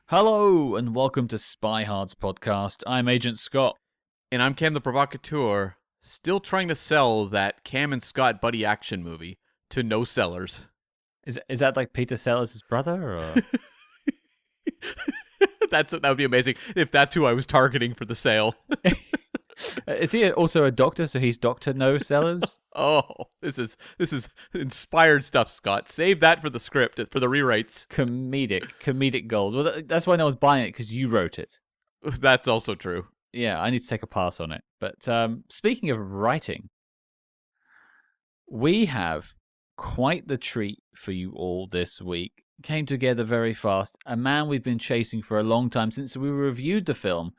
Hello and welcome to Spyhards podcast. I'm Agent Scott. And I'm Cam the Provocateur, still trying to sell that Cam and Scott buddy action movie to no sellers. Is that like Peter Sellers' brother? Or? That would be amazing if that's who I was targeting for the sale. Is he also a doctor? So he's Doctor No Sellers? Oh, this is inspired stuff, Scott. Save that for the script, for the rewrites. Comedic gold. Well, that's why no one's buying it, because you wrote it. That's also true. Yeah, I need to take a pass on it. But speaking of writing, we have quite the treat for you all this week. Came together very fast. A man we've been chasing for a long time, since we reviewed the film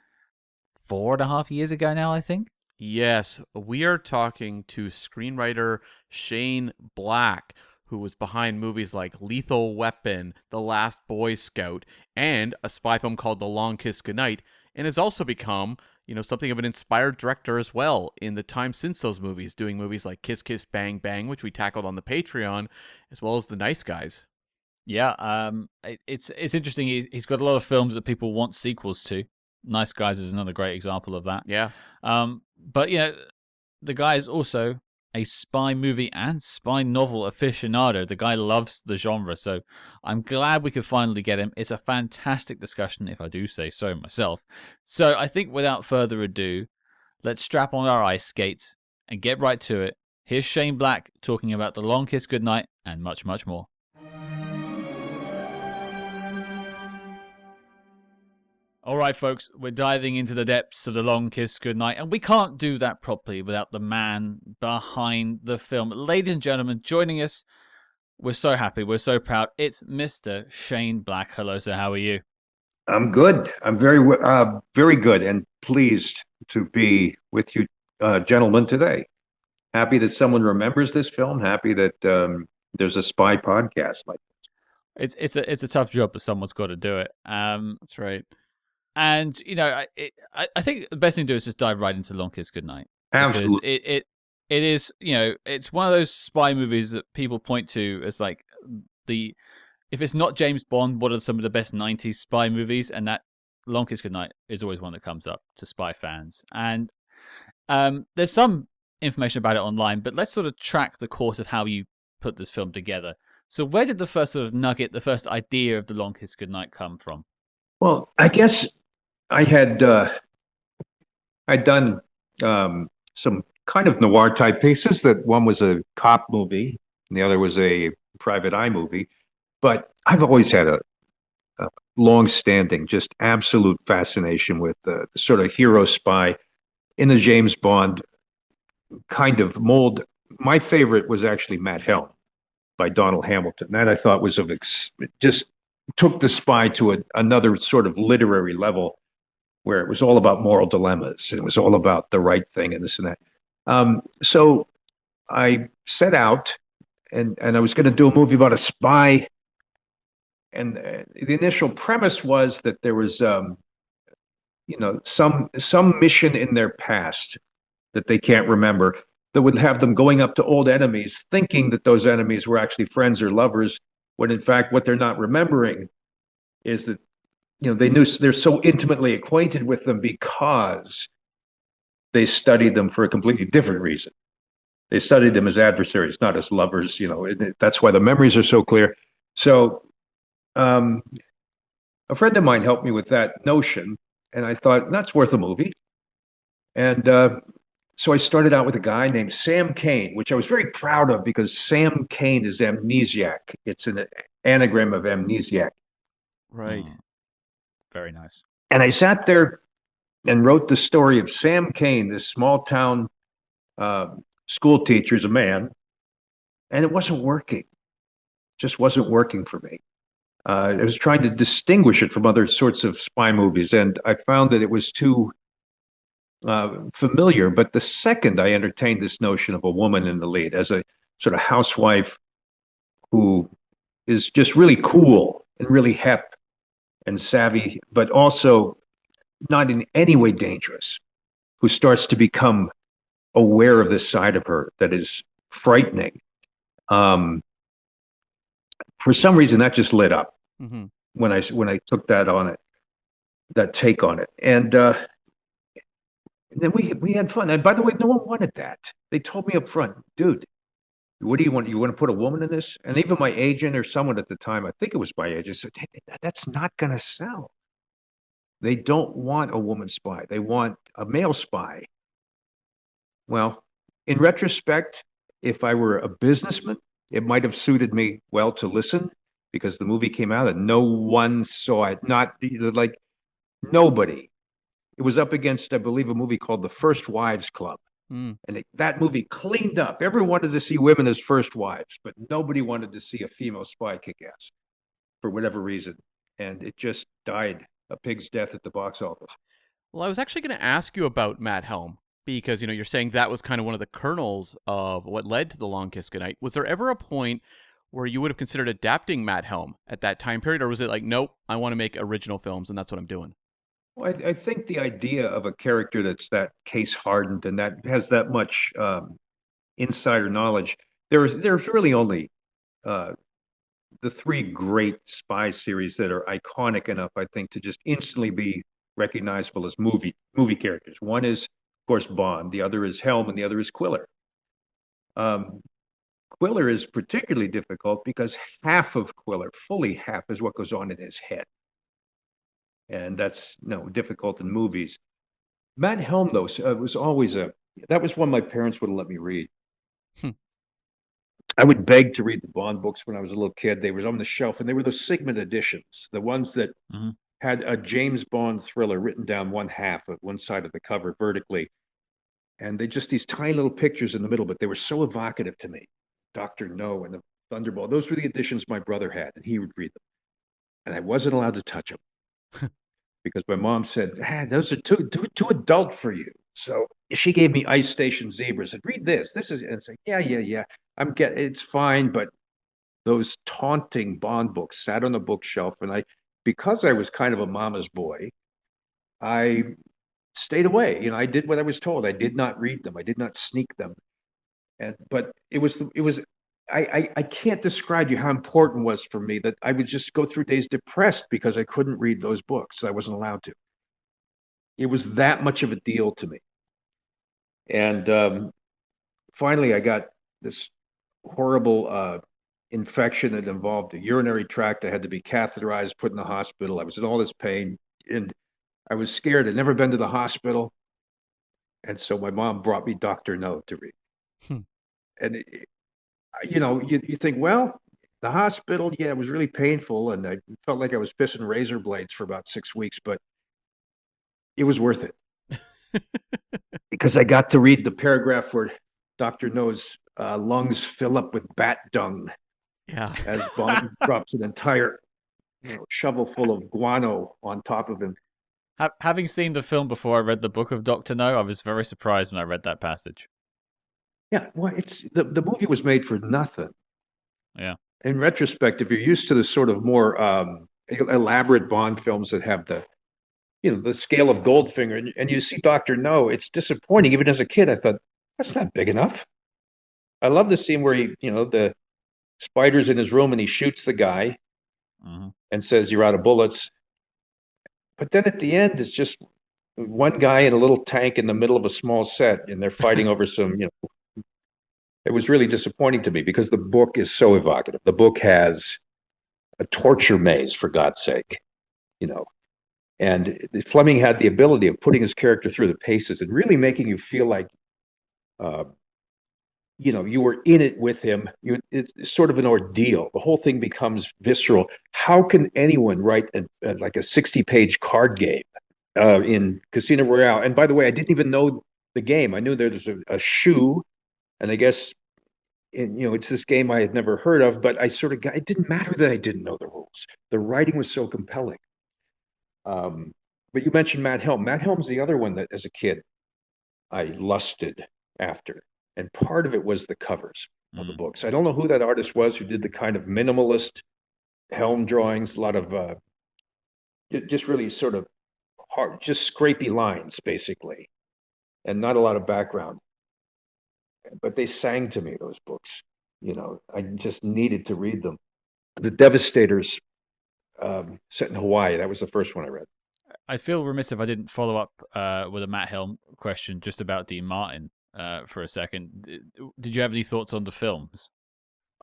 4.5 years ago now, I think. Yes, we are talking to screenwriter Shane Black, who was behind movies like Lethal Weapon, The Last Boy Scout, and a spy film called The Long Kiss Goodnight, and has also become, something of an inspired director as well in the time since those movies, doing movies like Kiss Kiss Bang Bang, which we tackled on the Patreon, as well as The Nice Guys. Yeah, it's interesting. He's got a lot of films that people want sequels to. Nice Guys is another great example of that. Yeah. But the guy is also a spy movie and spy novel aficionado. The guy loves the genre, so I'm glad we could finally get him. It's a fantastic discussion, if I do say so myself. So I think without further ado, let's strap on our ice skates and get right to it. Here's Shane Black talking about The Long Kiss Goodnight and much, much more. All right, folks, we're diving into the depths of The Long Kiss Goodnight, and we can't do that properly without the man behind the film. Ladies and gentlemen, joining us, we're so happy, we're so proud. It's Mr. Shane Black. Hello, sir. How are you? I'm good. I'm very good and pleased to be with you, gentlemen, today. Happy that someone remembers this film. Happy that there's a spy podcast like this. It's a tough job, but someone's got to do it. That's right. And, I think the best thing to do is just dive right into Long Kiss Goodnight. Absolutely. It is, it's one of those spy movies that people point to as like if it's not James Bond, what are some of the best 90s spy movies? And that Long Kiss Goodnight is always one that comes up to spy fans. And there's some information about it online, but let's sort of track the course of how you put this film together. So where did the first sort of nugget, the first idea of The Long Kiss Goodnight come from? Well, I guess I'd done some kind of noir type pieces. That one was a cop movie, and the other was a private eye movie. But I've always had a long-standing, just absolute fascination with the sort of hero spy in the James Bond kind of mold. My favorite was actually Matt Helm by Donald Hamilton. That I thought was just took the spy to another sort of literary level, where it was all about moral dilemmas, and it was all about the right thing and this and that. So I set out, and I was going to do a movie about a spy. And the initial premise was that there was, some mission in their past that they can't remember that would have them going up to old enemies, thinking that those enemies were actually friends or lovers, when in fact what they're not remembering is that they're so intimately acquainted with them because they studied them for a completely different reason. They studied them as adversaries, not as lovers. That's why the memories are so clear. So a friend of mine helped me with that notion, and I thought that's worth a movie. And so I started out with a guy named Sam Kane, which I was very proud of because Sam Kane is amnesiac. It's an anagram of amnesiac. Right. Very nice. And I sat there and wrote the story of Sam Kane, this small town school teacher, is a man, and it wasn't working. Just wasn't working for me. I was trying to distinguish it from other sorts of spy movies, and I found that it was too familiar. But the second I entertained this notion of a woman in the lead as a sort of housewife who is just really cool and really hep and savvy, but also not in any way dangerous, who starts to become aware of this side of her that is frightening. For some reason, that just lit up. Mm-hmm. when I took that on it, that take on it. And then we had fun. And by the way, no one wanted that. They told me up front, dude, what do you want? You want to put a woman in this? And even my agent or someone at the time, I think it was my agent, said, hey, that's not going to sell. They don't want a woman spy. They want a male spy. Well, in retrospect, if I were a businessman, it might have suited me well to listen because the movie came out and no one saw it. Not like nobody. It was up against, I believe, a movie called The First Wives Club. Mm. And that movie cleaned up. Everyone wanted to see women as first wives, but nobody wanted to see a female spy kick ass for whatever reason. And it just died a pig's death at the box office. Well, I was actually going to ask you about Matt Helm because, you're saying that was kind of one of the kernels of what led to The Long Kiss Goodnight. Was there ever a point where you would have considered adapting Matt Helm at that time period, or was it like, nope, I want to make original films and that's what I'm doing? Well, I think the idea of a character that's that case hardened and that has that much insider knowledge, there's really only uh, the three great spy series that are iconic enough, I think, to just instantly be recognizable as movie characters. One is, of course, Bond. The other is Helm, and the other is Quiller. Um, Quiller is particularly difficult because half of Quiller, fully half, is what goes on in his head, and that's difficult in movies. Matt Helm, though, was always that was one my parents wouldn't let me read. Hmm. I would beg to read the Bond books when I was a little kid. They were on the shelf, and they were those Sigmund editions, the ones that had a James Bond thriller written down one half of one side of the cover vertically. And they just these tiny little pictures in the middle, but they were so evocative to me. Dr. No and the Thunderball. Those were the editions my brother had, and he would read them. And I wasn't allowed to touch them because my mom said, those are too adult for you. So she gave me Ice Station Zebra, said, read this. This is, and it's like, yeah. It's fine. But those taunting Bond books sat on the bookshelf. And because I was kind of a mama's boy, I stayed away. I did what I was told. I did not read them. I did not sneak them. But it was I can't describe you how important it was for me that I would just go through days depressed because I couldn't read those books. I wasn't allowed to. It was that much of a deal to me. And finally, I got this horrible infection that involved a urinary tract. I had to be catheterized, put in the hospital. I was in all this pain, and I was scared. I'd never been to the hospital. And so my mom brought me Dr. No to read. And, you think, well, the hospital, yeah, it was really painful. And I felt like I was pissing razor blades for about 6 weeks, but it was worth it. Because I got to read the paragraph where Dr. No's lungs fill up with bat dung. Yeah. As Bond drops an entire shovel full of guano on top of him. Having seen the film before I read the book of Dr. No, I was very surprised when I read that passage. Yeah, well, it's the movie was made for nothing. Yeah. In retrospect, if you're used to the sort of more elaborate Bond films that have the scale of Goldfinger, and you see Dr. No, it's disappointing. Even as a kid, I thought, that's not big enough. I love the scene where the spider's in his room and he shoots the guy and says, you're out of bullets. But then at the end, it's just one guy in a little tank in the middle of a small set, and they're fighting over some, It was really disappointing to me because the book is so evocative. The book has a torture maze, for God's sake, And Fleming had the ability of putting his character through the paces and really making you feel like, you were in it with him. It's sort of an ordeal. The whole thing becomes visceral. How can anyone write like a 60-page card game in Casino Royale? And by the way, I didn't even know the game. I knew there was a shoe, and I guess it's this game I had never heard of. But it didn't matter that I didn't know the rules. The writing was so compelling. But you mentioned Matt Helm. Matt Helm's the other one that, as a kid, I lusted after. And part of it was the covers of the books. I don't know who that artist was who did the kind of minimalist Helm drawings, a lot of just really sort of hard, just scrapey lines, basically, and not a lot of background. But they sang to me, those books. I just needed to read them. The Devastators set in Hawaii. That was the first one I read. I feel remiss if I didn't follow up with a Matt Helm question just about Dean Martin for a second. Did you have any thoughts on the films?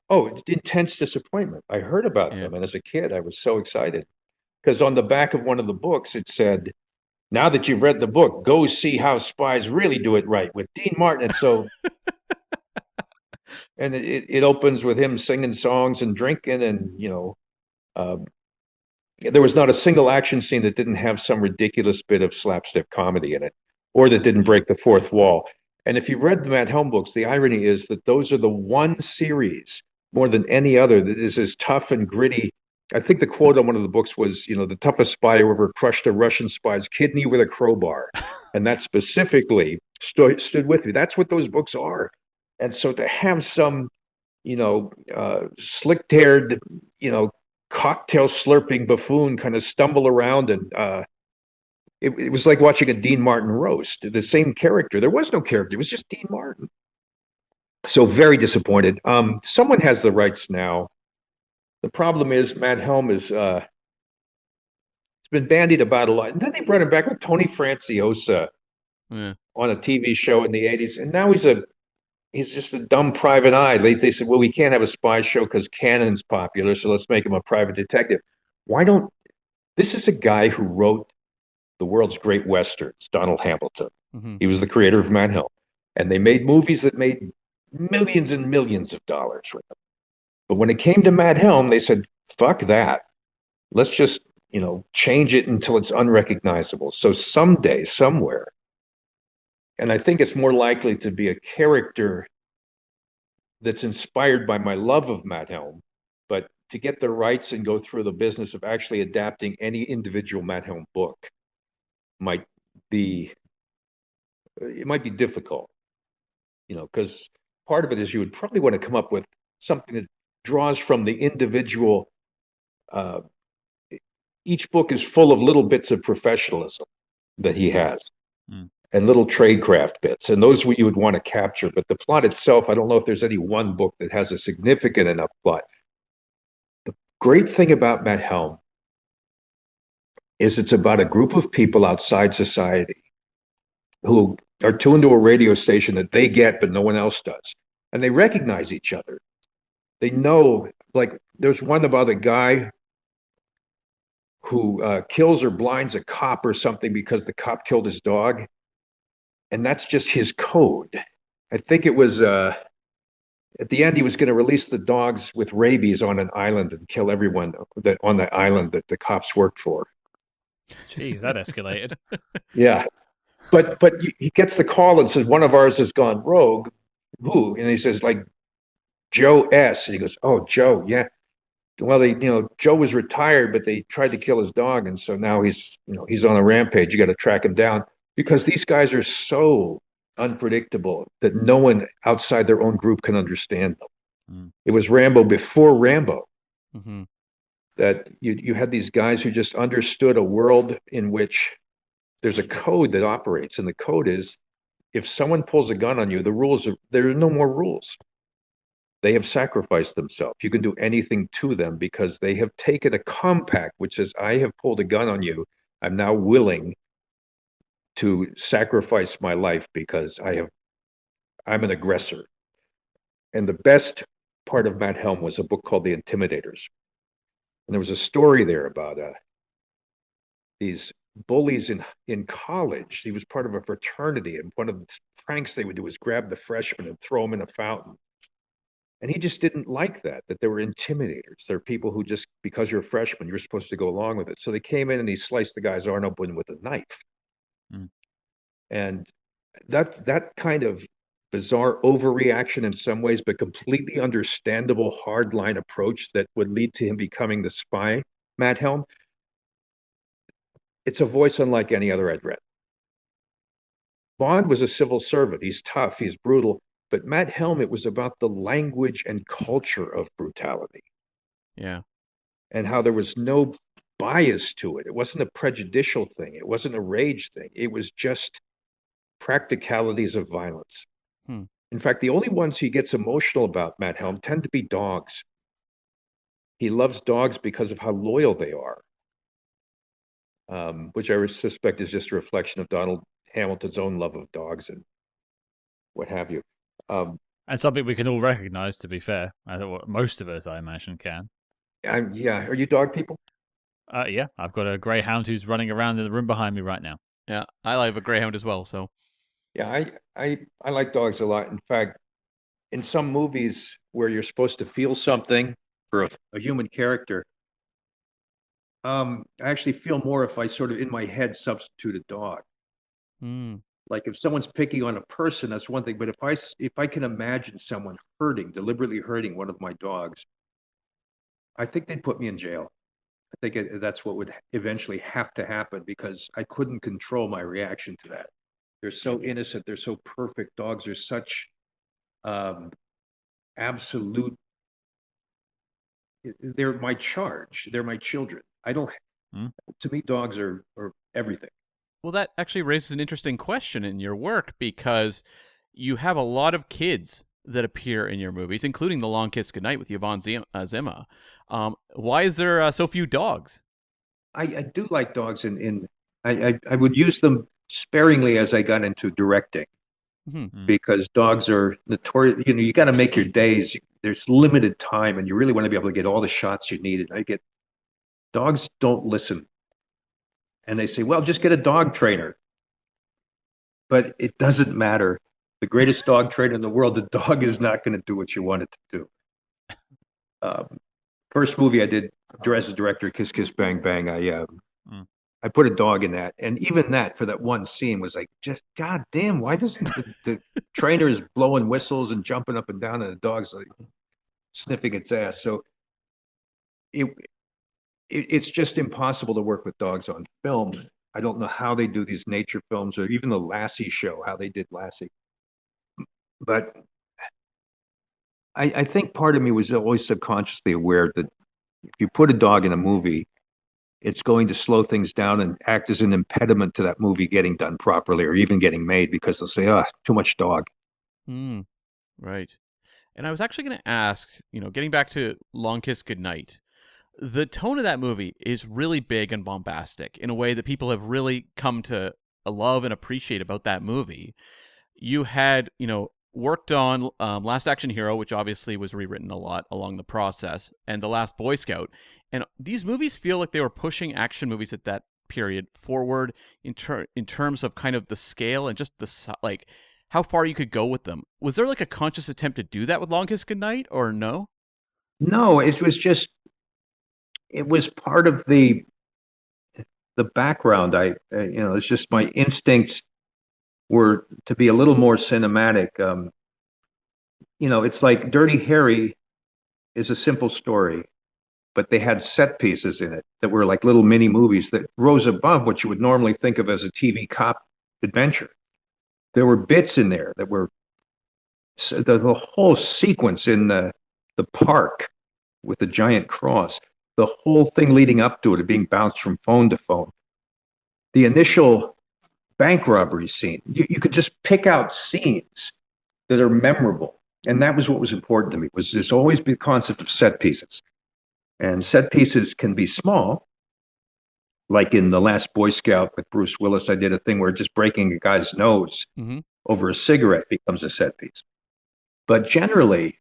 Oh, intense disappointment. I heard about Yeah. them, and as a kid, I was so excited because on the back of one of the books, it said, "Now that you've read the book, go see how spies really do it right with Dean Martin." And so, and it opens with him singing songs and drinking, and uh, there was not a single action scene that didn't have some ridiculous bit of slapstick comedy in it, or that didn't break the fourth wall. And if you've read the Matt Helm books, the irony is that those are the one series more than any other that is as tough and gritty. I think the quote on one of the books was, the toughest spy who ever crushed a Russian spy's kidney with a crowbar. And that specifically stood with me. That's what those books are. And so to have some, slick-haired, cocktail slurping buffoon kind of stumble around and it was like watching a Dean Martin roast. The same character. There was no character. It was just Dean Martin. So very disappointed. Someone has the rights now. The problem is Matt Helm is it's been bandied about a lot. And then they brought him back with Tony Franciosa on a TV show in the 80s. And now he's just a dumb private eye. They said, well, we can't have a spy show because Cannon's popular, so let's make him a private detective. This is a guy who wrote the world's great westerns, Donald Hamilton. Mm-hmm. He was the creator of Matt Helm. And they made movies that made millions and millions of dollars with them. But when it came to Matt Helm, they said, fuck that. Let's just, change it until it's unrecognizable. So someday, somewhere, and I think it's more likely to be a character that's inspired by my love of Matt Helm, but to get the rights and go through the business of actually adapting any individual Matt Helm book might be difficult, because part of it is you would probably want to come up with something that draws from the individual. Each book is full of little bits of professionalism that he has and little tradecraft bits, and those you would want to capture. But the plot itself, I don't know if there's any one book that has a significant enough plot. The great thing about Matt Helm is it's about a group of people outside society who are tuned to a radio station that they get, but no one else does. And they recognize each other. They know, like, there's one about a guy who kills or blinds a cop or something because the cop killed his dog. And that's just his code. I think it was, at the end, he was going to release the dogs with rabies on an island and kill everyone on the island that the cops worked for. Jeez, that escalated. Yeah. But he gets the call and says, one of ours has gone rogue. Who? And he says, like, Joe S. And he goes, oh, Joe, yeah. Well, Joe was retired, but they tried to kill his dog. And so now he's on a rampage. You got to track him down because these guys are so unpredictable that no one outside their own group can understand them. It was Rambo before Rambo. Mm-hmm. That you had these guys who just understood a world in which there's a code that operates. And the code is if someone pulls a gun on you, there are no more rules. They have sacrificed themselves. You can do anything to them because they have taken a compact which says, I have pulled a gun on you. I'm now willing to sacrifice my life because I'm an aggressor. And the best part of Matt Helm was a book called The Intimidators. And there was a story there about these bullies in college. He was part of a fraternity, and one of the pranks they would do was grab the freshmen and throw them in a fountain. And he just didn't like that there were intimidators. There are people who just, because you're a freshman, you're supposed to go along with it. So they came in and he sliced the guy's arm open with a knife. And that kind of bizarre overreaction in some ways, but completely understandable hardline approach that would lead to him becoming the spy, Matt Helm. It's a voice unlike any other I'd read. Bond was a civil servant. He's tough, he's brutal. But Matt Helm, it was about the language and culture of brutality. Yeah. And how there was no bias to it. It wasn't a prejudicial thing. It wasn't a rage thing. It was just practicalities of violence. In fact, the only ones he gets emotional about, Matt Helm, tend to be dogs. he loves dogs because of how loyal they are, which I suspect is just a reflection of Donald Hamilton's own love of dogs and what have you. Um, And something we can all recognize, to be fair. I think most of us, I imagine, can. yeah, are you dog people? Yeah, I've got a greyhound who's running around in the room behind me right now. Yeah, I have a greyhound as well. So Yeah, I like dogs a lot. In fact, in some movies where you're supposed to feel something for a human character, I actually feel more if I sort of in my head substitute a dog. mm, Like if someone's picking on a person, that's one thing. But if I can imagine someone deliberately hurting one of my dogs, I think they'd put me in jail. I think that's what would eventually have to happen because I couldn't control my reaction to that. They're so innocent. They're so perfect. Dogs are such um, absolute. They're my charge. They're my children. I don't. Hmm? To me, dogs are everything. well, that actually raises an interesting question in your work because you have a lot of kids that appear in your movies, including The Long Kiss Goodnight with Yvonne Zima. Why is there so few dogs? I do like dogs, and I would use them sparingly as I got into directing Hmm. because dogs are notorious. You know, you got to make your days. There's limited time, and you really want to be able to get all the shots you need. And I get dogs don't listen, and they say, "Well, just get a dog trainer." But it doesn't matter. The greatest dog trainer in the world, the dog is not going to do what you want it to do. Um, First movie I did as a director, Kiss Kiss Bang Bang. Mm. I put a dog in that, and even that for that one scene was like, just god damn, why doesn't the trainer is blowing whistles and jumping up and down, and the dog's like sniffing its ass. So it, it's just impossible to work with dogs on film. I don't know how they do these nature films or even the Lassie show, how they did Lassie. But I think part of me was always subconsciously aware that if you put a dog in a movie, it's going to slow things down and act as an impediment to that movie getting done properly or even getting made because they'll say, oh, too much dog. Mm, right. And I was actually going to ask, getting back to Long Kiss Goodnight, the tone of that movie is really big and bombastic in a way that people have really come to love and appreciate about that movie. You had, worked on Last Action Hero, which obviously was rewritten a lot along the process, and The Last Boy Scout. And these movies feel like they were pushing action movies at that period forward in terms of kind of the scale and just like how far you could go with them. Was there like a conscious attempt to do that with Long Kiss Goodnight, or no? No, it was part of the background. It's just my instincts were to be a little more cinematic. It's like Dirty Harry is a simple story, but they had set pieces in it that were like little mini movies that rose above what you would normally think of as a TV cop adventure. There were bits in there that were the whole sequence in the park with the giant cross, the whole thing leading up to it being bounced from phone to phone. The initial bank robbery scene, you could just pick out scenes that are memorable. And that was what was important to me, was there's always the concept of set pieces. And set pieces can be small, like in The Last Boy Scout with Bruce Willis, I did a thing where just breaking a guy's nose Mm-hmm. over a cigarette becomes a set piece. But generally,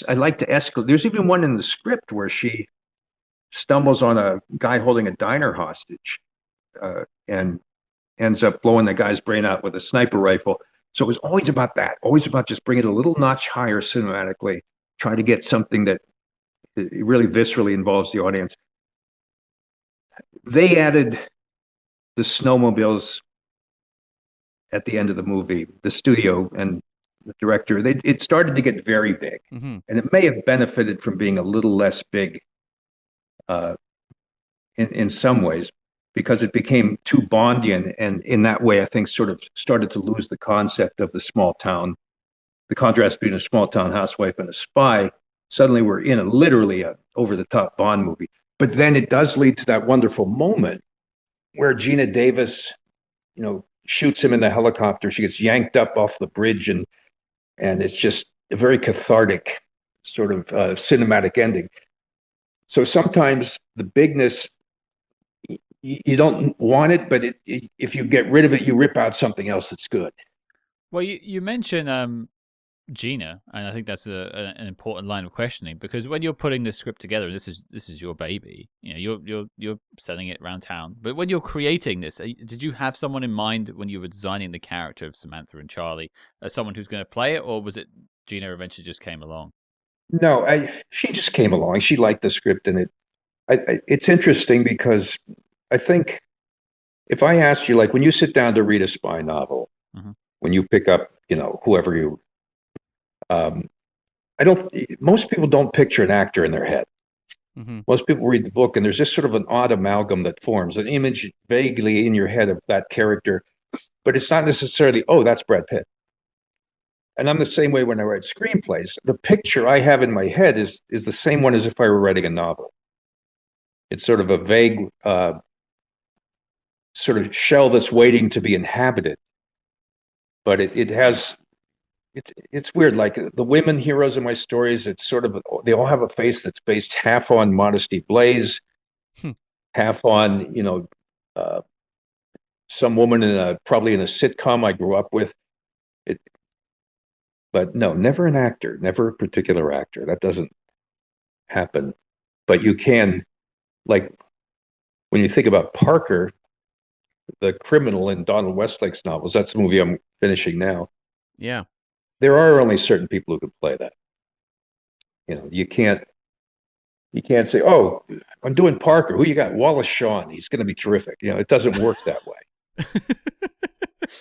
I like to escalate. There's even one in the script where she stumbles on a guy holding a diner hostage and ends up blowing the guy's brain out with a sniper rifle. So it was always about that, always about just bringing it a little notch higher cinematically, trying to get something that really viscerally involves the audience. They added the snowmobiles at the end of the movie, the studio and the director. It started to get very big, Mm-hmm. and it may have benefited from being a little less big uh, in some ways because it became too Bondian, and in that way, I think sort of started to lose the concept of the small town, the contrast between a small town housewife and a spy. Suddenly, we're in literally a over the top Bond movie. But then it does lead to that wonderful moment where Gina Davis, shoots him in the helicopter. She gets yanked up off the bridge, and it's just a very cathartic sort of cinematic ending. So sometimes the bigness, you don't want it, but if you get rid of it, you rip out something else that's good. Well, you mentioned Gina, and I think that's an important line of questioning, because when you're putting this script together, this is your baby. You're selling it around town. But when you're creating this, did you have someone in mind when you were designing the character of Samantha and Charlie as someone who's going to play it, or was it Gina eventually just came along? No, she just came along. She liked the script, and it's interesting because I think if I asked you, like when you sit down to read a spy novel, Mhm. when you pick up, whoever you, um, I don't. Most people don't picture an actor in their head. Mm-hmm. Most people read the book, and there's just sort of an odd amalgam that forms an image vaguely in your head of that character, but it's not necessarily, oh, that's Brad Pitt. And I'm the same way when I write screenplays. The picture I have in my head is the same one as if I were writing a novel. It's sort of a vague sort of shell that's waiting to be inhabited, but it has it's weird. Like the women heroes in my stories, it's sort of they all have a face that's based half on Modesty Blaise, Hmm. half on uh, some woman probably in a sitcom I grew up with. It, but no, never an actor, never a particular actor. That doesn't happen. But you can, like when you think about Parker, the criminal in Donald Westlake's novels. That's the movie I'm finishing now. Yeah. There are only certain people who can play that. You can't say, "Oh, I'm doing Parker. Who you got? Wallace Shawn. He's going to be terrific." It doesn't work that way.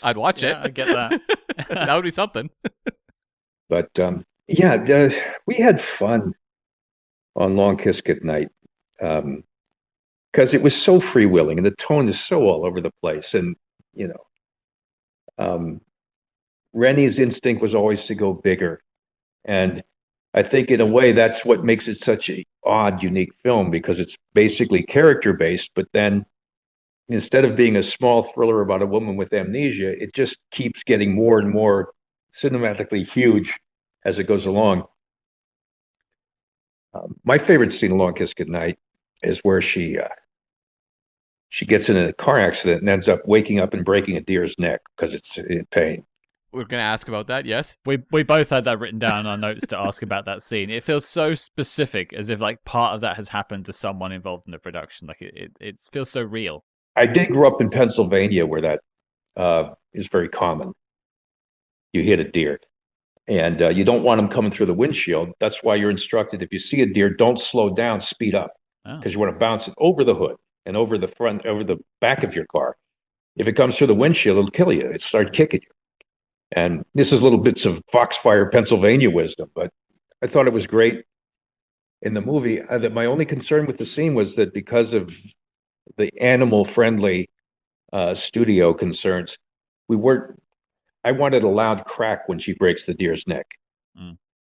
I'd watch it. Yeah, I get that. That would be something. But yeah, we had fun on Long Kiss Goodnight because it was so freewheeling and the tone is so all over the place. And you know, Rennie's instinct was always to go bigger, and I think in a way that's what makes it such a odd, unique film because it's basically character based, but then instead of being a small thriller about a woman with amnesia, it just keeps getting more and more cinematically huge as it goes along. My favorite scene in Long Kiss Goodnight is where she gets in a car accident and ends up waking up and breaking a deer's neck because it's in pain. We're going to ask about that, yes? We both had that written down in our notes to ask about that scene. It feels so specific, as if like part of that has happened to someone involved in the production. Like it feels so real. I did grow up in Pennsylvania where that is very common. You hit a deer and you don't want them coming through the windshield. That's why you're instructed if you see a deer, don't slow down, speed up because you want to bounce it over the hood and over the front, over the back of your car. If it comes through the windshield, it'll kill you. It start kicking you. And this is little bits of Foxfire, Pennsylvania wisdom, but I thought it was great in the movie. That my only concern with the scene was that because of the animal-friendly studio concerns, we weren't. I wanted a loud crack when she breaks the deer's neck,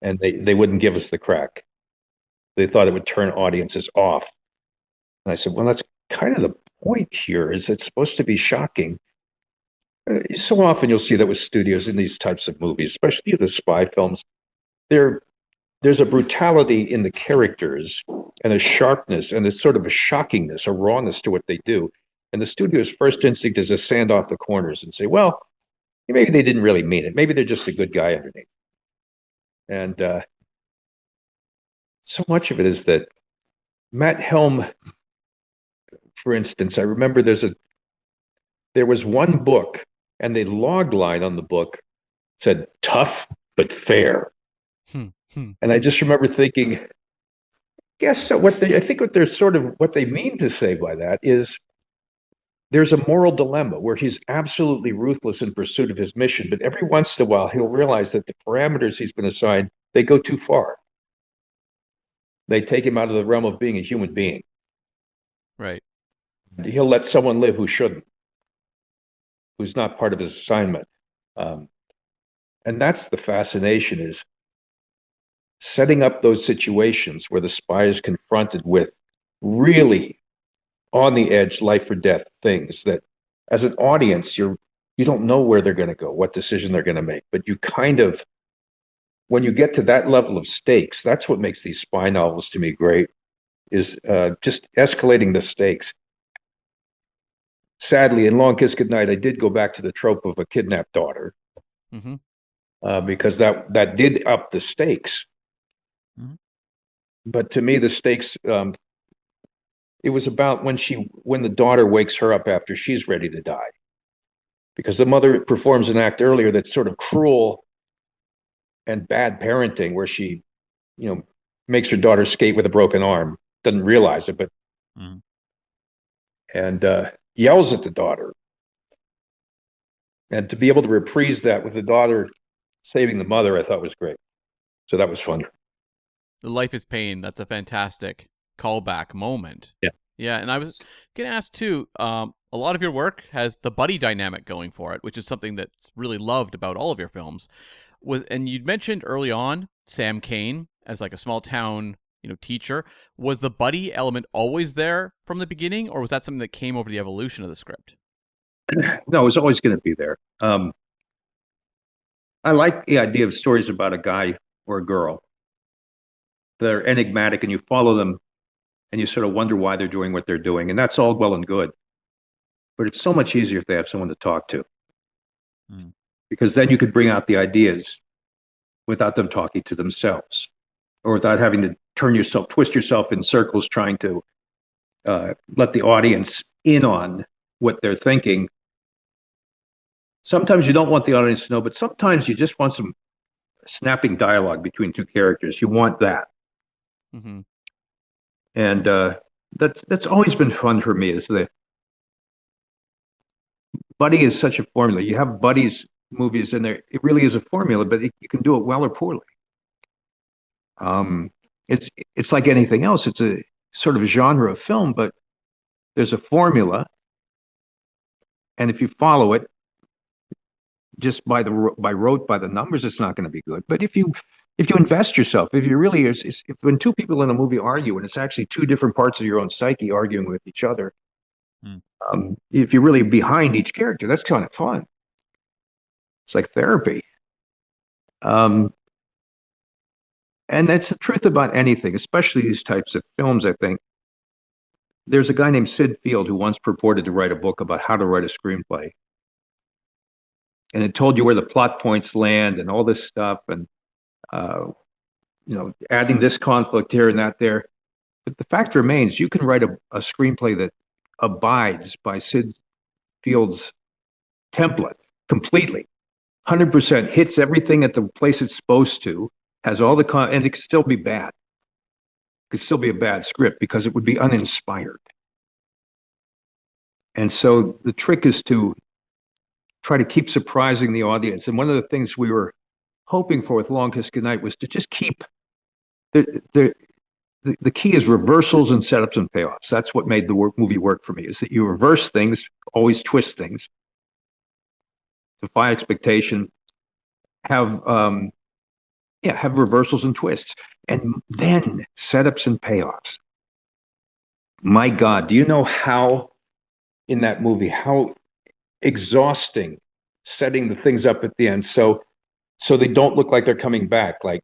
and they wouldn't give us the crack. They thought it would turn audiences off. And I said, well, that's kind of the point here. Is it's supposed to be shocking. So often you'll see that with studios in these types of movies, especially the spy films. There's a brutality in the characters and a sharpness and a sort of a shockingness, a rawness to what they do. And the studio's first instinct is to sand off the corners and say, well, maybe they didn't really mean it. Maybe they're just a good guy underneath. And so much of it is that Matt Helm, for instance, I remember there was one book and the log line on the book said tough but fair. And I just remember thinking, guess so I think what they mean to say by that is there's a moral dilemma where he's absolutely ruthless in pursuit of his mission, but every once in a while he'll realize that the parameters he's been assigned, they go too far. They take him out of the realm of being a human being. Right. He'll let someone live who shouldn't, who's not part of his assignment. And that's the fascination, is setting up those situations where the spy is confronted with really on the edge, life or death things that as an audience, you don't know where they're going to go, what decision they're going to make, but you kind of when you get to that level of stakes, that's what makes these spy novels to me great, is just escalating the stakes. Sadly, in Long Kiss Goodnight, I did go back to the trope of a kidnapped daughter, Mm-hmm. because that did up the stakes. Mhm. But to me, the stakes, it was about when the daughter wakes her up after she's ready to die, because the mother performs an act earlier that's sort of cruel and bad parenting, where she, you know, makes her daughter skate with a broken arm, doesn't realize it, but Mhm. and yells at the daughter, and to be able to reprise that with the daughter saving the mother, I thought was great. So that was fun. The Life is Pain. That's a fantastic callback moment. Yeah. Yeah, and I was gonna ask too. A lot of your work has the buddy dynamic going for it, which is something that's really loved about all of your films. And you'd mentioned early on Sam Cain as like a small town, teacher. Was the buddy element always there from the beginning, or was that something that came over the evolution of the script? No, it was always going to be there. I like the idea of stories about a guy or a girl that are enigmatic, and you follow them and you sort of wonder why they're doing what they're doing. And that's all well and good. But it's so much easier if they have someone to talk to, Mm. because then you could bring out the ideas without them talking to themselves, or without having to twist yourself in circles trying to let the audience in on what they're thinking. Sometimes you don't want the audience to know, but sometimes you just want some snapping dialogue between two characters. You want that. Mm-hmm. And that's always been fun for me, is the buddy is such a formula. You have buddies movies in there. It really is a formula, but you can do it well or poorly. Um, it's like anything else. It's a sort of a genre of film, but there's a formula, and if you follow it just by the numbers, it's not going to be good. But if you invest yourself, if you really if when two people in a movie argue and it's actually two different parts of your own psyche arguing with each other, Mm. if you're really behind each character, that's kind of fun. It's like therapy. Um, and that's the truth about anything, especially these types of films, I think. There's a guy named Sid Field who once purported to write a book about how to write a screenplay. And it told you where the plot points land and all this stuff, and uh, adding this conflict here and that there. But the fact remains, you can write a screenplay that abides by Sid Field's template completely, 100%, hits everything at the place it's supposed to, has all the and it could still be bad. It could still be a bad script because it would be uninspired. And so the trick is to try to keep surprising the audience. And one of the things we were hoping for with Long Kiss Goodnight was to just keep the key is reversals and setups and payoffs. That's what made the movie work for me, is that you reverse things, always twist things, defy expectation, have have reversals and twists, and then setups and payoffs. My God, do you know how in that movie how exhausting setting the things up at the end so they don't look like they're coming back? Like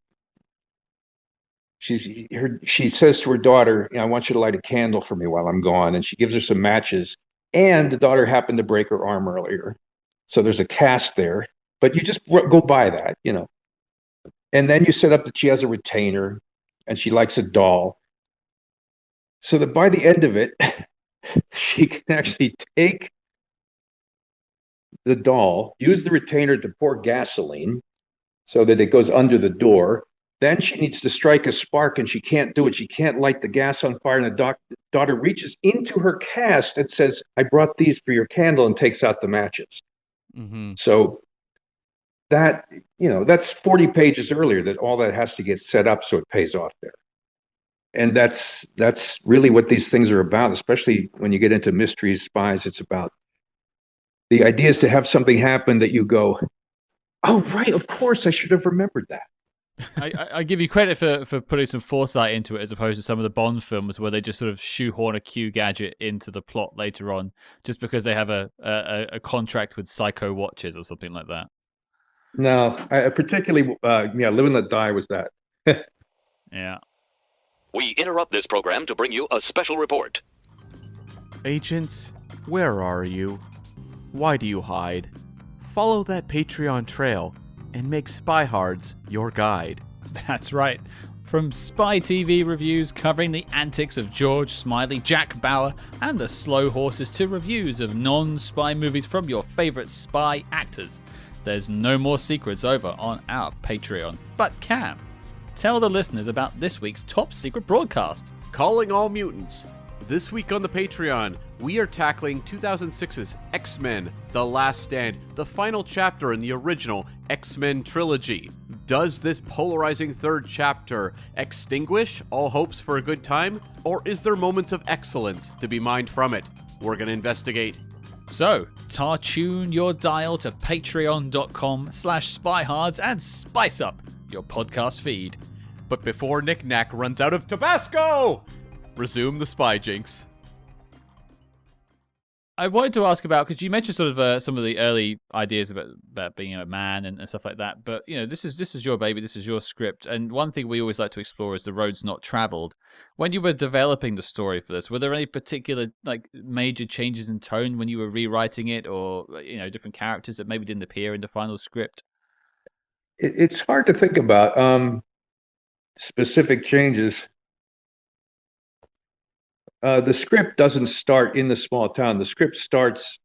she says to her daughter, I want you to light a candle for me while I'm gone, and she gives her some matches, and the daughter happened to break her arm earlier, so there's a cast there, but you just go by that, and then you set up that she has a retainer and she likes a doll, so that by the end of it she can actually take the doll, use the retainer to pour gasoline so that it goes under the door. Then she needs to strike a spark, and she can't do it. She can't light the gas on fire. And the daughter reaches into her cast and says, I brought these for your candle, and takes out the matches. Mm-hmm. So that's 40 pages earlier that all that has to get set up so it pays off there. And that's really what these things are about, especially when you get into mysteries, spies. It's about the idea is to have something happen that you go, oh, right, of course, I should have remembered that. I give you credit for putting some foresight into it, as opposed to some of the Bond films where they just sort of shoehorn a Q gadget into the plot later on, just because they have a contract with Psycho Watches or something like that. No, I particularly, Live and Let Die was that. Yeah. We interrupt this program to bring you a special report. Agents, where are you? Why do you hide? Follow that Patreon trail and make Spyhards your guide. That's right. From Spy TV reviews covering the antics of George Smiley, Jack Bauer, and the Slow Horses to reviews of non-spy movies from your favorite spy actors, there's no more secrets over on our Patreon. But Cam, tell the listeners about this week's top secret broadcast. Calling all mutants. This week on the Patreon, we are tackling 2006's X-Men: The Last Stand, the final chapter in the original X-Men trilogy. Does this polarizing third chapter extinguish all hopes for a good time, or is there moments of excellence to be mined from it? We're going to investigate. So, tune your dial to patreon.com/spyhards and spice up your podcast feed. But before Nick Knack runs out of Tabasco, resume the Spy Jinx. I wanted to ask about, because you mentioned sort of some of the early ideas about being a man and stuff like that, but this is your baby, this is your script, and one thing we always like to explore is the roads not traveled. When you were developing the story for this, were there any particular major changes in tone when you were rewriting it, or different characters that maybe didn't appear in the final script? It's hard to think about specific changes. The script doesn't start in the small town. The script starts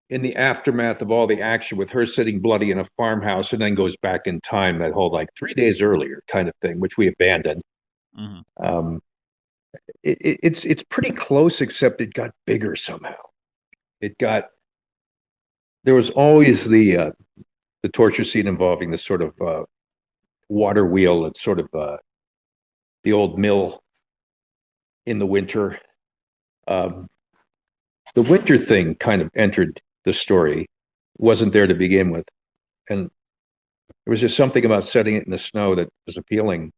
in the aftermath of all the action with her sitting bloody in a farmhouse, and then goes back in time, that whole 3 days earlier kind of thing, which we abandoned. Mm-hmm. It's pretty close, except it got bigger somehow. There was always the torture scene involving the sort of water wheel and sort of the old mill in the winter. The winter thing kind of entered the story, wasn't there to begin with, and there was just something about setting it in the snow that was appealing.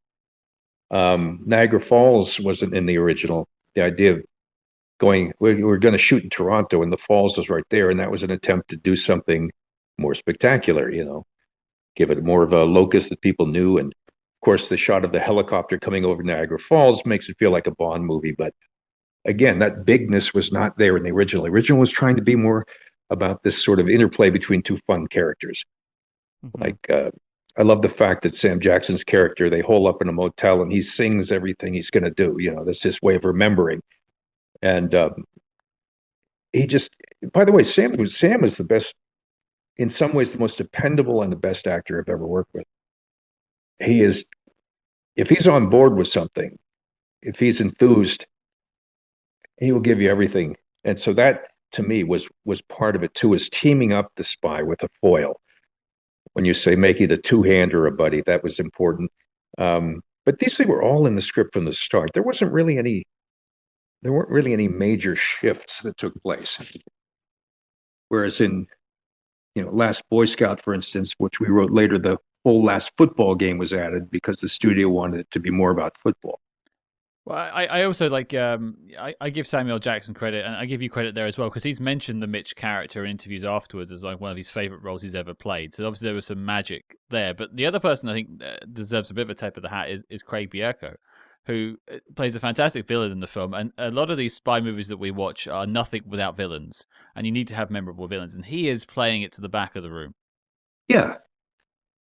Niagara Falls wasn't in the original. The idea of we were going to shoot in Toronto, and the falls was right there, and that was an attempt to do something more spectacular, give it more of a locus that people knew. And of course, the shot of the helicopter coming over Niagara Falls makes it feel like a Bond movie. But again, that bigness was not there in the original. The original was trying to be more about this sort of interplay between two fun characters. Mm-hmm. I love the fact that Sam Jackson's character, they hole up in a motel and he sings everything he's going to do. That's his way of remembering. And he just, by the way, Sam is the best, in some ways, the most dependable and the best actor I've ever worked with. He is, if he's on board with something, if he's enthused, he will give you everything. And so that, to me, was part of it too, is teaming up the spy with a foil. When you say making a two-hand or a buddy, that was important. But these things were all in the script from the start. There weren't really any major shifts that took place. Whereas in, Last Boy Scout, for instance, which we wrote later, the whole last football game was added because the studio wanted it to be more about football. Well, I also I give Samuel Jackson credit, and I give you credit there as well, because he's mentioned the Mitch character in interviews afterwards as one of his favorite roles he's ever played. So obviously there was some magic there. But the other person I think deserves a bit of a tip of the hat is Craig Bierko, who plays a fantastic villain in the film. And a lot of these spy movies that we watch are nothing without villains, and you need to have memorable villains. And he is playing it to the back of the room. Yeah.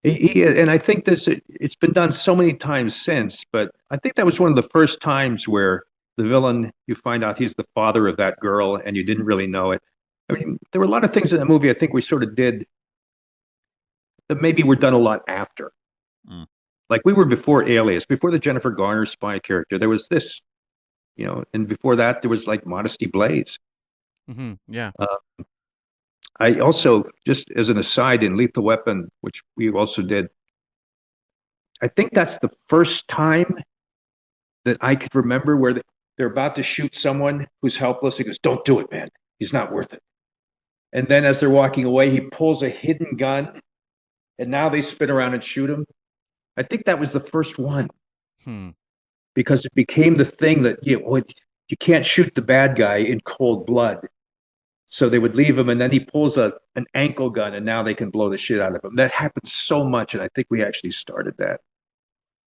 And I think it's been done so many times since, but I think that was one of the first times where the villain, you find out he's the father of that girl and you didn't really know it. I mean, there were a lot of things in that movie I think we sort of did that maybe were done a lot after. Mm. Like we were before Alias, before the Jennifer Garner spy character, there was this, and before that there was Modesty Blaze. Mm-hmm. Yeah. I also, just as an aside, in Lethal Weapon, which we also did, I think that's the first time that I could remember where they're about to shoot someone who's helpless. He goes, "Don't do it, man. He's not worth it." And then as they're walking away, he pulls a hidden gun, and now they spin around and shoot him. I think that was the first one. Because it became the thing that you can't shoot the bad guy in cold blood. So they would leave him, and then he pulls an ankle gun, and now they can blow the shit out of him. That happens so much, and I think we actually started that.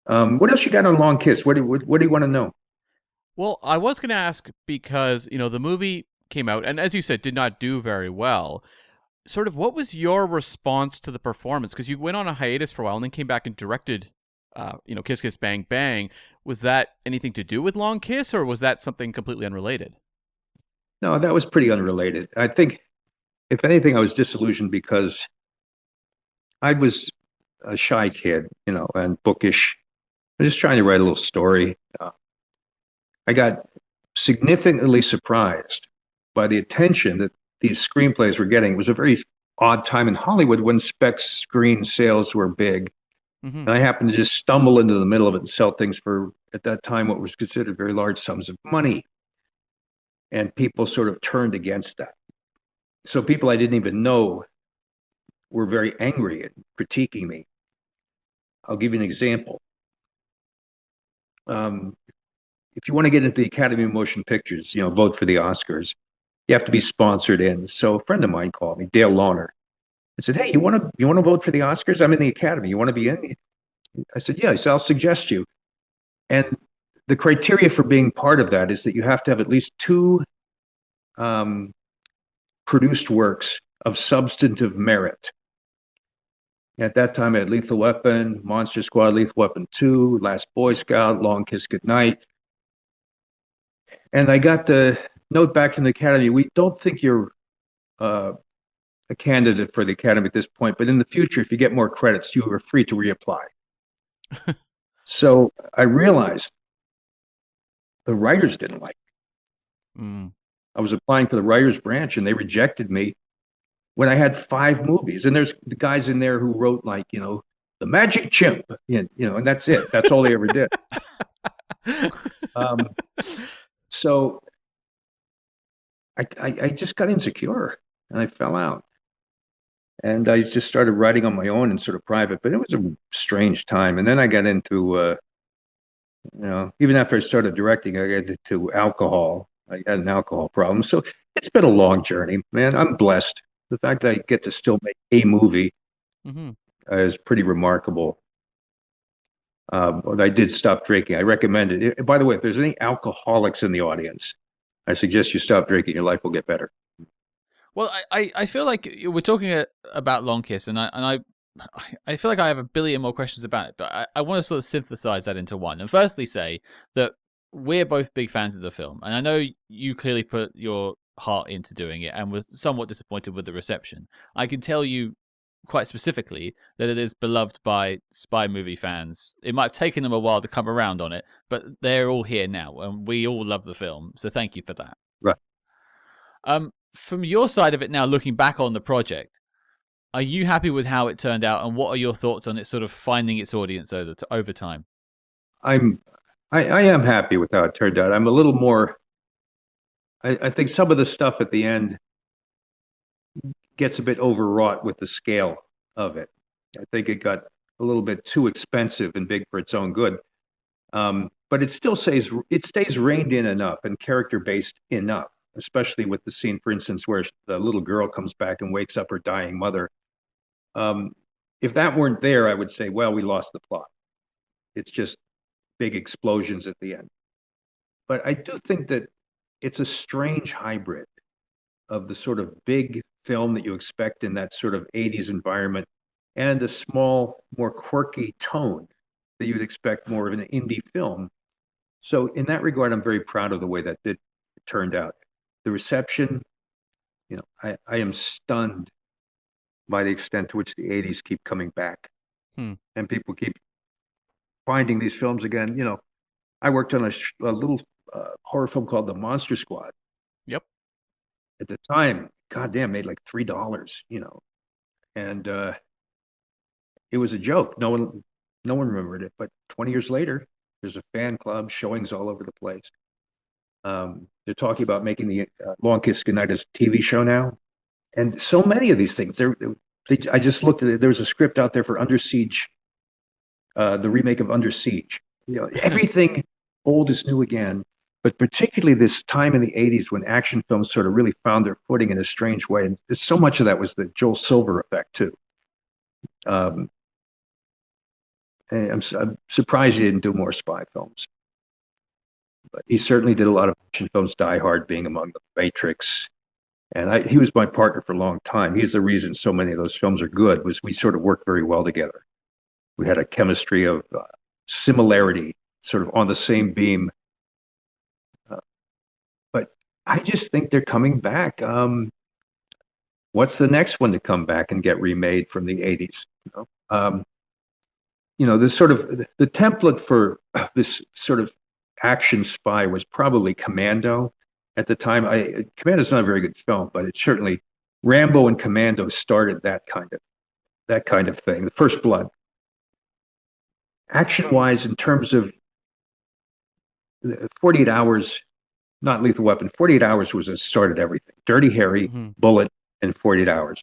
What else you got on Long Kiss? What do you want to know? Well, I was going to ask because, the movie came out and, as you said, did not do very well. Sort of what was your response to the performance? Because you went on a hiatus for a while and then came back and directed, Kiss Kiss Bang Bang. Was that anything to do with Long Kiss, or was that something completely unrelated? No, that was pretty unrelated. I think, if anything, I was disillusioned because I was a shy kid, and bookish. I was just trying to write a little story. I got significantly surprised by the attention that these screenplays were getting. It was a very odd time in Hollywood when spec screen sales were big. Mm-hmm. And I happened to just stumble into the middle of it and sell things for, at that time, what was considered very large sums of money. And people sort of turned against that. So people I didn't even know were very angry and critiquing me. I'll give you an example. If you want to get into the Academy of Motion Pictures, vote for the Oscars, you have to be sponsored in. So a friend of mine called me, Dale Launer. I said, "Hey, you want to vote for the Oscars? I'm in the Academy. You want to be in?" I said, "Yeah." So I'll suggest you. And the criteria for being part of that is that you have to have at least 2 produced works of substantive merit. At that time, I had Lethal Weapon, Monster Squad, Lethal Weapon 2, Last Boy Scout, Long Kiss Goodnight. And I got the note back from the Academy: "We don't think you're a candidate for the Academy at this point, but in the future, if you get more credits, you are free to reapply." So I realized the writers didn't like me. Mm. I was applying for the writers branch, and they rejected me when I had 5 movies. And there's the guys in there who wrote, like, The Magic Chimp, and that's it. That's all they ever did. So I just got insecure, and I fell out. And I just started writing on my own and sort of private, but it was a strange time. And then I got into, even after I started directing, I got into alcohol. I had an alcohol problem. So it's been a long journey, man. I'm blessed. The fact that I get to still make a movie is pretty remarkable. But I did stop drinking. I recommend it. By the way, if there's any alcoholics in the audience, I suggest you stop drinking. Your life will get better. Well, I feel like we're talking about Long Kiss, and I feel like I have a billion more questions about it, but I want to sort of synthesize that into one. And firstly say that we're both big fans of the film, and I know you clearly put your heart into doing it and was somewhat disappointed with the reception. I can tell you quite specifically that it is beloved by spy movie fans. It might have taken them a while to come around on it, but they're all here now, and we all love the film, so thank you for that. Right. From your side of it now, looking back on the project, are you happy with how it turned out, and what are your thoughts on it sort of finding its audience over time? I am happy with how it turned out. I'm a little more. I think some of the stuff at the end gets a bit overwrought with the scale of it. I think it got a little bit too expensive and big for its own good. But it still stays reined in enough and character based enough, especially with the scene, for instance, where the little girl comes back and wakes up her dying mother. If that weren't there, I would say, well, we lost the plot. It's just big explosions at the end. But I do think that it's a strange hybrid of the sort of big film that you expect in that sort of 80s environment and a small, more quirky tone that you'd expect more of an indie film. So in that regard, I'm very proud of the way that it turned out. The reception, I am stunned by the extent to which the 80s keep coming back. And people keep finding these films again. I worked on a little horror film called The Monster Squad. Yep. At the time, goddamn, made like $3, and it was a joke. No one remembered it. But 20 years later, there's a fan club, showings all over the place. They're talking about making the Long Kiss Goodnight as a TV show now, and so many of these things. I just looked at it. There was a script out there for Under Siege, the remake of Under Siege. Everything old is new again. but particularly this time in the 80s when action films sort of really found their footing in a strange way. And so much of that was the Joel Silver effect, too. Um, and I'm surprised he didn't do more spy films. But he certainly did a lot of action films, Die Hard being among them, Matrix. And he was my partner for a long time. He's the reason so many of those films are good, was we sort of worked very well together. We had a chemistry of similarity, sort of on the same beam. But I just think they're coming back. What's the next one to come back and get remade from the 80s? This sort of the template for this sort of action spy was probably Commando at the time. Commando's not a very good film, but it certainly Rambo and Commando started that kind of thing. The First Blood. Action-wise, in terms of 48 Hours, not Lethal Weapon, 48 Hours was a started everything. Dirty Harry, Bullet, and 48 Hours.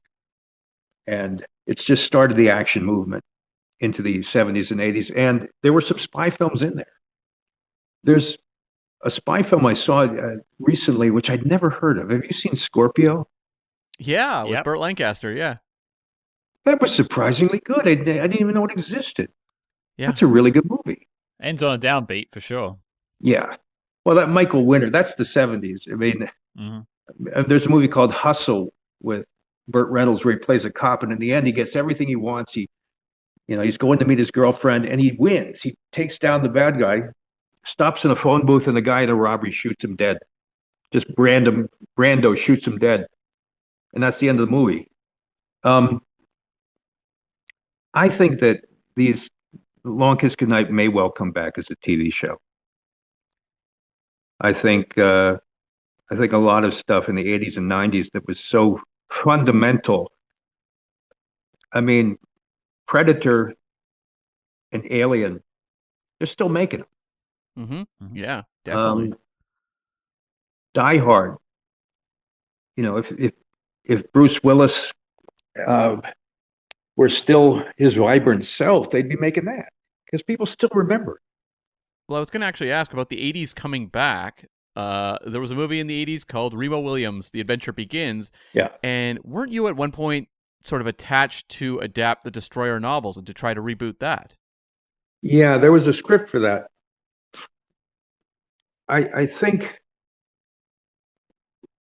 And it's just started the action movement into the 70s and 80s. And there were some spy films in there. There's a spy film I saw recently, which I'd never heard of. Have you seen Scorpio? Yeah, with Burt Lancaster, yeah. That was surprisingly good. I didn't even know it existed. Yeah. That's a really good movie. Ends on a downbeat, for sure. Yeah. Well, that Michael Winter, that's the 70s. I mean, there's a movie called Hustle with Burt Reynolds where he plays a cop, and in the end, he gets everything he wants. He's going to meet his girlfriend, and he wins. He takes down the bad guy, stops in a phone booth, and the guy in a robbery shoots him dead. Just Brando shoots him dead. And that's the end of the movie. I think that these Long Kiss Goodnight may well come back as a TV show. I think a lot of stuff in the 80s and 90s that was so fundamental. I mean, Predator and Alien, they're still making them. Yeah, definitely. Die Hard. If Bruce Willis were still his vibrant self, they'd be making that because people still remember. Well, I was going to actually ask about the 80s coming back. There was a movie in the 80s called Remo Williams, The Adventure Begins. Yeah. And weren't you at one point sort of attached to adapt the Destroyer novels and to try to reboot that? Yeah, there was a script for that. I think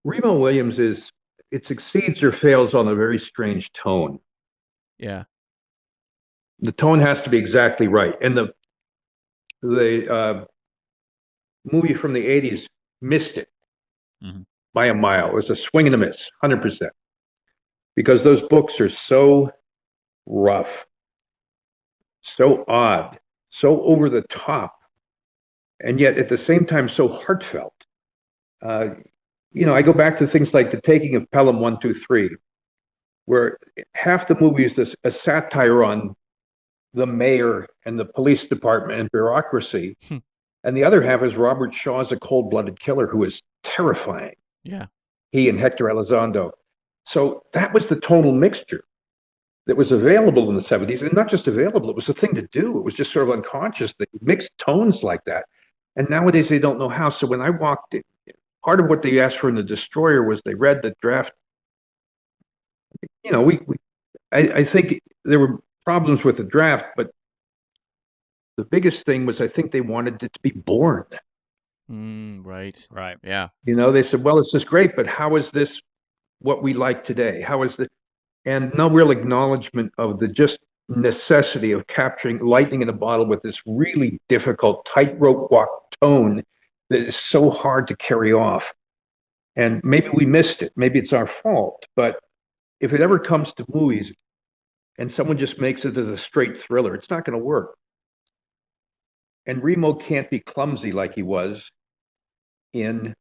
Remo Williams it succeeds or fails on a very strange tone. Yeah. The tone has to be exactly right. And the movie from the 80s missed it by a mile. It was a swing and a miss, 100%. Because those books are so rough, so odd, so over the top, and yet at the same time so heartfelt. I go back to things like The Taking of Pelham 123, where half the movie is a satire on the mayor and the police department and bureaucracy. And the other half is Robert Shaw as a cold-blooded killer who is terrifying. Yeah. He and Hector Elizondo. So that was the total mixture that was available in the 70s. And not just available, it was a thing to do. It was just sort of unconscious that mixed tones like that. And nowadays they don't know how. So when I walked in, part of what they asked for in The Destroyer was they read the draft. I think there were problems with the draft, but the biggest thing was I think they wanted it to be born. Right. Yeah. They said, well, this is great, but how is this what we like today? How is the, and no real acknowledgement of the just necessity of capturing lightning in a bottle with this really difficult tightrope walk tone that is so hard to carry off. And maybe we missed it. Maybe it's our fault. But if it ever comes to movies and someone just makes it as a straight thriller, it's not going to work. And Remo can't be clumsy like he was in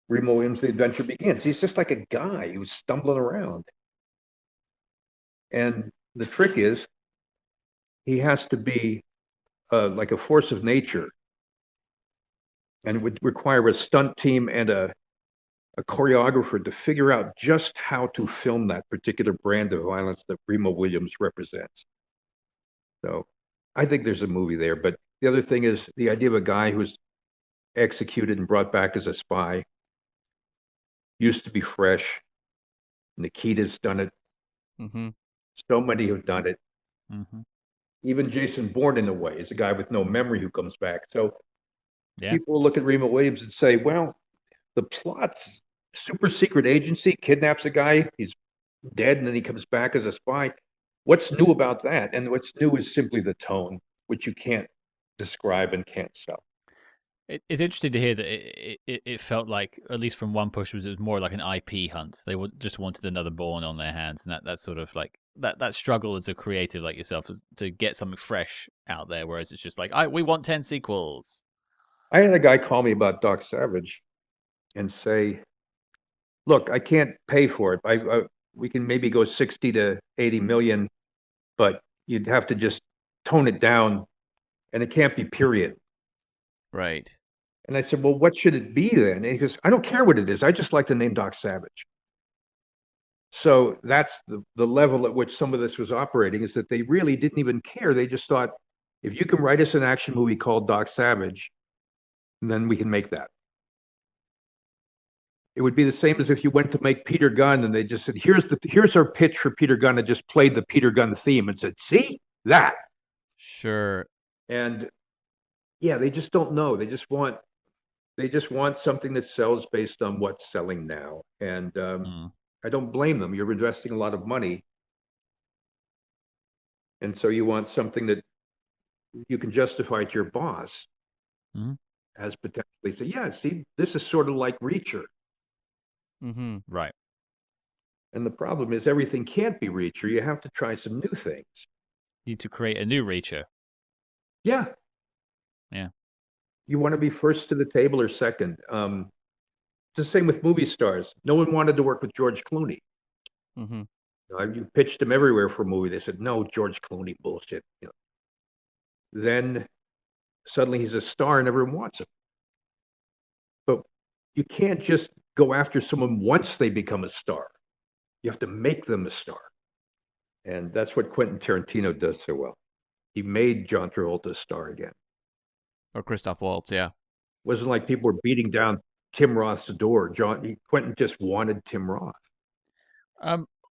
Remo Williams' The Adventure Begins. He's just like a guy who's stumbling around. And the trick is he has to be like a force of nature. And it would require a stunt team and a choreographer to figure out just how to film that particular brand of violence that Remo Williams represents. So I think there's a movie there. But the other thing is the idea of a guy who's executed and brought back as a spy. Used to be fresh. Nikita's done it. Mm-hmm. So many have done it. Mm-hmm. Even Jason Bourne, in a way, is a guy with no memory who comes back. So Yeah. people look at Remo Williams and say, well, the plot's super secret agency kidnaps a guy, he's dead, and then he comes back as a spy. What's new about that? And what's new is simply the tone, which you can't describe and can't sell. It's interesting to hear that it felt like, at least from one push, it was more like an IP hunt. They just wanted another Bourne on their hands, and that sort of like that struggle as a creative like yourself to get something fresh out there, whereas it's just like, we want 10 sequels. I had a guy call me about Doc Savage and say, look, I can't pay for it. We can maybe go 60 to 80 million, but you'd have to just tone it down, and it can't be period. Right. And I said, well, what should it be then? And he goes, I don't care what it is. I just like the name Doc Savage. So that's the level at which some of this was operating, is that they really didn't even care. They just thought, if you can write us an action movie called Doc Savage, then we can make that. It would be the same as if you went to make Peter Gunn and they just said, here's our pitch for Peter Gunn, and just played the Peter Gunn theme and said, see that. Sure. And yeah, they just don't know. They just want something that sells based on what's selling now. And I don't blame them. You're investing a lot of money. And so you want something that you can justify to your boss as potentially say, yeah, see, this is sort of like Reacher. Mm-hmm. Right. And the problem is everything can't be Reacher. You have to try some new things. You need to create a new Reacher. Yeah. Yeah. You want to be first to the table or second. It's the same with movie stars. No one wanted to work with George Clooney. Mm-hmm. You pitched him everywhere for a movie. They said, no, George Clooney bullshit. Then suddenly he's a star and everyone wants him. But you can't just go after someone once they become a star. You have to make them a star. And that's what Quentin Tarantino does so well. He made John Travolta a star again. Or Christoph Waltz, yeah. It wasn't like people were beating down Tim Roth's door. Quentin just wanted Tim Roth.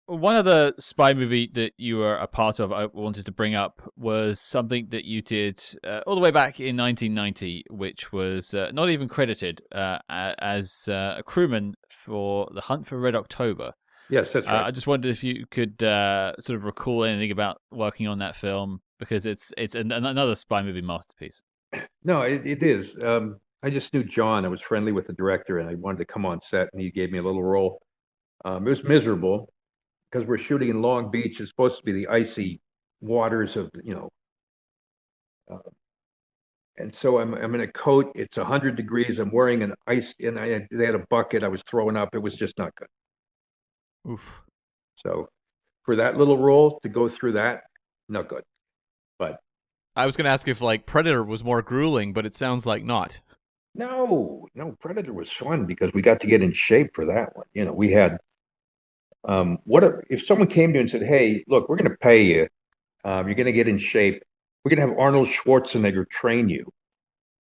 One other spy movie that you were a part of, I wanted to bring up, was something that you did all the way back in 1990, which was not even credited as a crewman for The Hunt for Red October. Yes, that's right. I just wondered if you could sort of recall anything about working on that film, because it's another spy movie masterpiece. No, it is. I just knew John. I was friendly with the director, and I wanted to come on set, and he gave me a little role. It was miserable because we're shooting in Long Beach. It's supposed to be the icy waters of, and so I'm in a coat. It's 100 degrees. I'm wearing an ice, and they had a bucket. I was throwing up. It was just not good. Oof. So for that little role to go through that, not good. But I was going to ask if like Predator was more grueling, but it sounds like not. no, Predator was fun because we got to get in shape for that one. We had, if someone came to you and said, hey, look, we're going to pay you. You're going to get in shape. We're going to have Arnold Schwarzenegger train you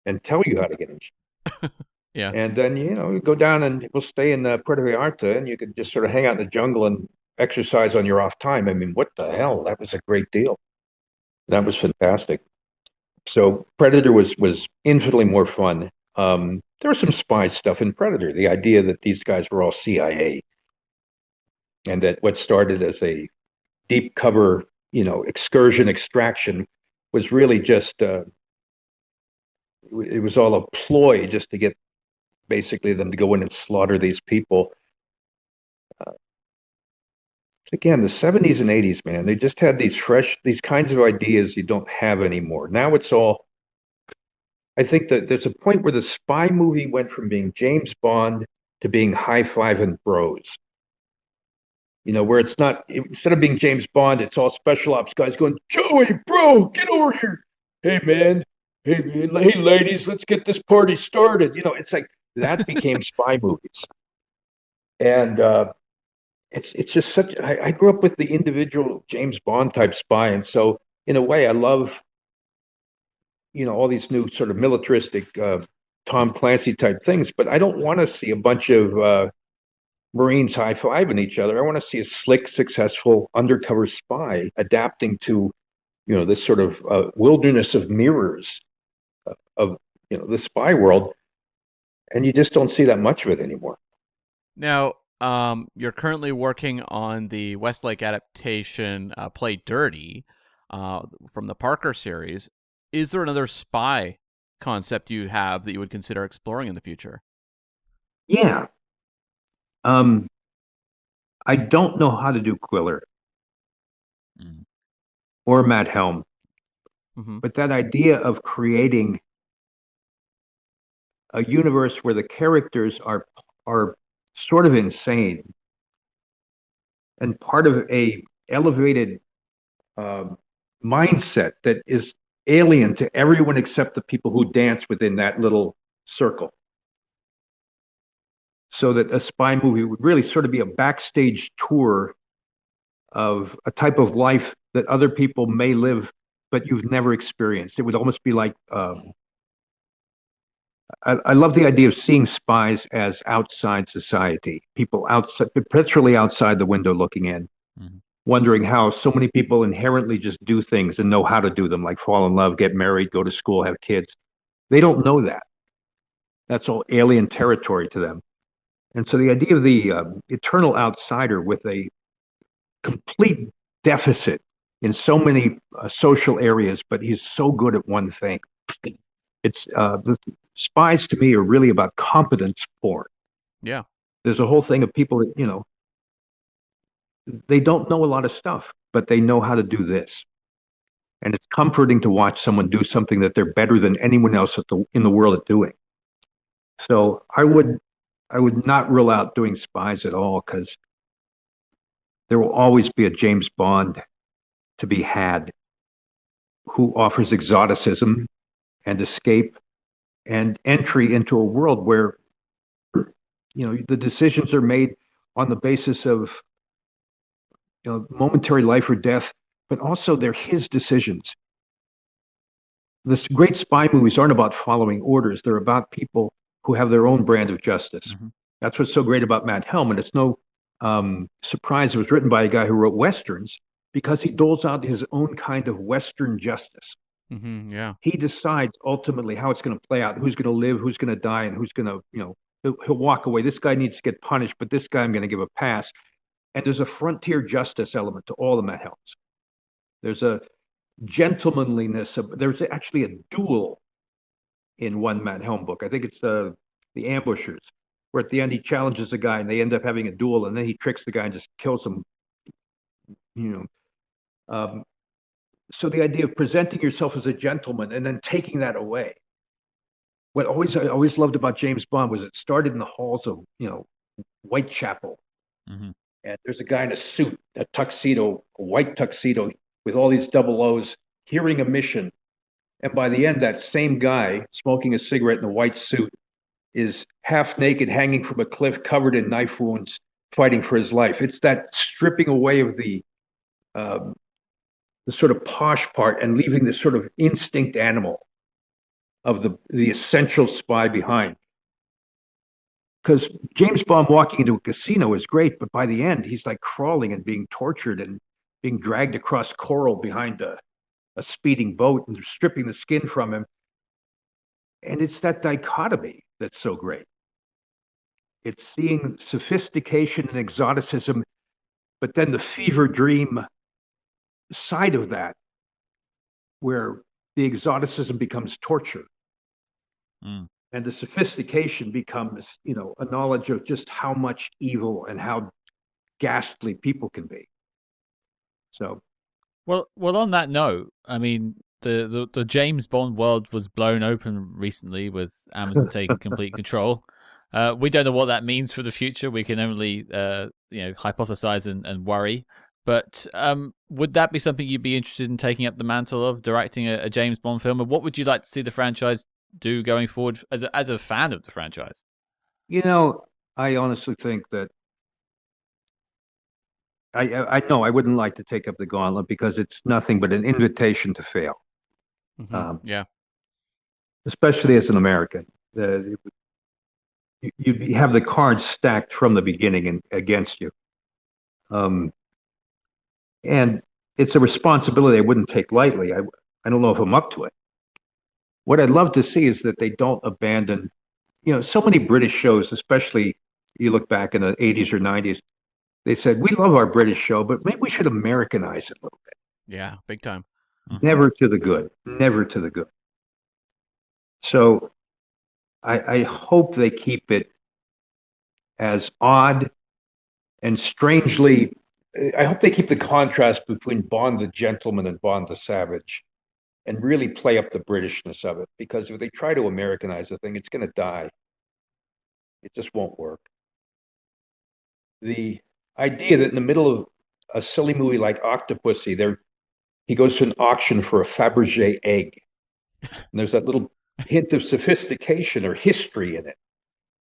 and tell you how to get in shape. Yeah. And then, you go down and we'll stay in Puerto Vallarta, and you could just sort of hang out in the jungle and exercise on your off time. I mean, what the hell? That was a great deal. That was fantastic. So Predator was infinitely more fun. There was some spy stuff in Predator. The idea that these guys were all CIA, and that what started as a deep cover, excursion extraction was really just, it was all a ploy just to get basically them to go in and slaughter these people. Again, the 70s and 80s, man, they just had these kinds of ideas you don't have anymore. Now it's all, I think that there's a point where the spy movie went from being James Bond to being High Five and Bros. Where it's not, instead of being James Bond, it's all special ops guys going, Joey, bro, get over here. Hey, man. Hey, ladies, let's get this party started. It's like that became spy movies. And it's just such, I grew up with the individual James Bond type spy. And so in a way, I love, all these new sort of militaristic Tom Clancy type things, but I don't want to see a bunch of Marines high-fiving each other. I want to see a slick, successful undercover spy adapting to, this sort of wilderness of mirrors of, the spy world. And you just don't see that much of it anymore. Now, you're currently working on the Westlake adaptation, Play Dirty, from the Parker series. Is there another spy concept you have that you would consider exploring in the future? Yeah. I don't know how to do Quiller or Matt Helm, but that idea of creating a universe where the characters are sort of insane and part of a elevated mindset that is alien to everyone except the people who dance within that little circle. So that a spy movie would really sort of be a backstage tour of a type of life that other people may live, but you've never experienced. It would almost be like, I love the idea of seeing spies as outside society, people outside, perpetually outside the window looking in, wondering how so many people inherently just do things and know how to do them, like fall in love, get married, go to school, have kids. They don't know that. That's all alien territory to them. And so the idea of the eternal outsider with a complete deficit in so many social areas, but he's so good at one thing. It's the spies to me are really about competence porn. Yeah. There's a whole thing of people that, they don't know a lot of stuff, but they know how to do this. And it's comforting to watch someone do something that they're better than anyone else in the world at doing. So I would not rule out doing spies at all, because there will always be a James Bond to be had who offers exoticism and escape and entry into a world where, the decisions are made on the basis of, momentary life or death, but also they're his decisions. The great spy movies aren't about following orders. They're about people who have their own brand of justice. That's what's so great about Matt Helm. And it's no surprise it was written by a guy who wrote Westerns, because he doles out his own kind of Western justice. Yeah. He decides ultimately how it's going to play out, who's going to live, who's going to die, and who's going to, he'll walk away. This guy needs to get punished, but this guy I'm going to give a pass. And there's a frontier justice element to all the Matt Helms. There's a gentlemanliness. There's actually a duel in one Matt Helm book. I think it's the Ambushers, where at the end he challenges a guy and they end up having a duel, and then he tricks the guy and just kills him. So the idea of presenting yourself as a gentleman and then taking that away. What I always loved about James Bond was it started in the halls of Whitechapel, and there's a guy in a suit, a tuxedo, a white tuxedo with all these double O's, hearing a mission, and by the end, that same guy smoking a cigarette in a white suit is half naked, hanging from a cliff, covered in knife wounds, fighting for his life. It's that stripping away of the sort of posh part and leaving the sort of instinct animal of the essential spy behind. Because James Bond walking into a casino is great, but by the end, he's like crawling and being tortured and being dragged across coral behind a speeding boat and stripping the skin from him. And it's that dichotomy that's so great. It's seeing sophistication and exoticism, but then the fever dream side of that, where the exoticism becomes torture. And the sophistication becomes, a knowledge of just how much evil and how ghastly people can be. So, well, on that note, I mean, the James Bond world was blown open recently with Amazon taking complete control. We don't know what that means for the future. We can only, hypothesize and worry. But would that be something you'd be interested in taking up the mantle of, directing a James Bond film? And what would you like to see the franchise do going forward as a fan of the franchise? I honestly think that I know I wouldn't like to take up the gauntlet, because it's nothing but an invitation to fail. Yeah. Especially as an American. The, you have the cards stacked from the beginning and against you. And it's a responsibility I wouldn't take lightly. I don't know if I'm up to it. What I'd love to see is that they don't abandon, so many British shows, especially you look back in the 80s or 90s, they said, we love our British show, but maybe we should Americanize it a little bit. Yeah, big time. Never to the good, never to the good. So I hope they keep it as odd and strangely. I hope they keep the contrast between Bond the gentleman and Bond the savage and really play up the Britishness of it. Because if they try to Americanize the thing, it's going to die. It just won't work. The idea that in the middle of a silly movie like Octopussy, he goes to an auction for a Fabergé egg. And there's that little hint of sophistication or history in it.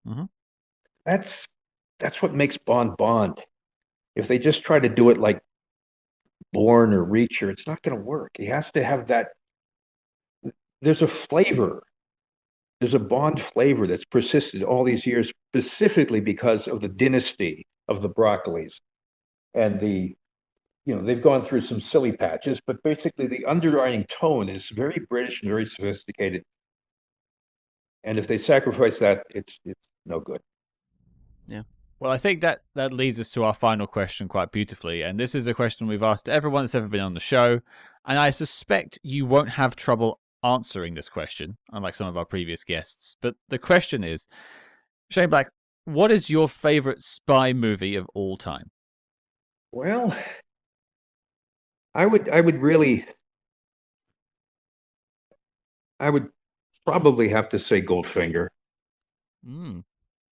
Mm-hmm. That's what makes Bond Bond. If they just try to do it like Bourne or Reacher, it's not going to work. He has to have that. There's a flavor. There's a Bond flavor that's persisted all these years, specifically because of the dynasty of the Broccolis. And they've gone through some silly patches, but basically the underlying tone is very British and very sophisticated. And if they sacrifice that, it's no good. Yeah. Well, I think that leads us to our final question quite beautifully. And this is a question we've asked everyone that's ever been on the show. And I suspect you won't have trouble answering this question, unlike some of our previous guests. But the question is, Shane Black, what is your favorite spy movie of all time? Well, I would probably have to say Goldfinger.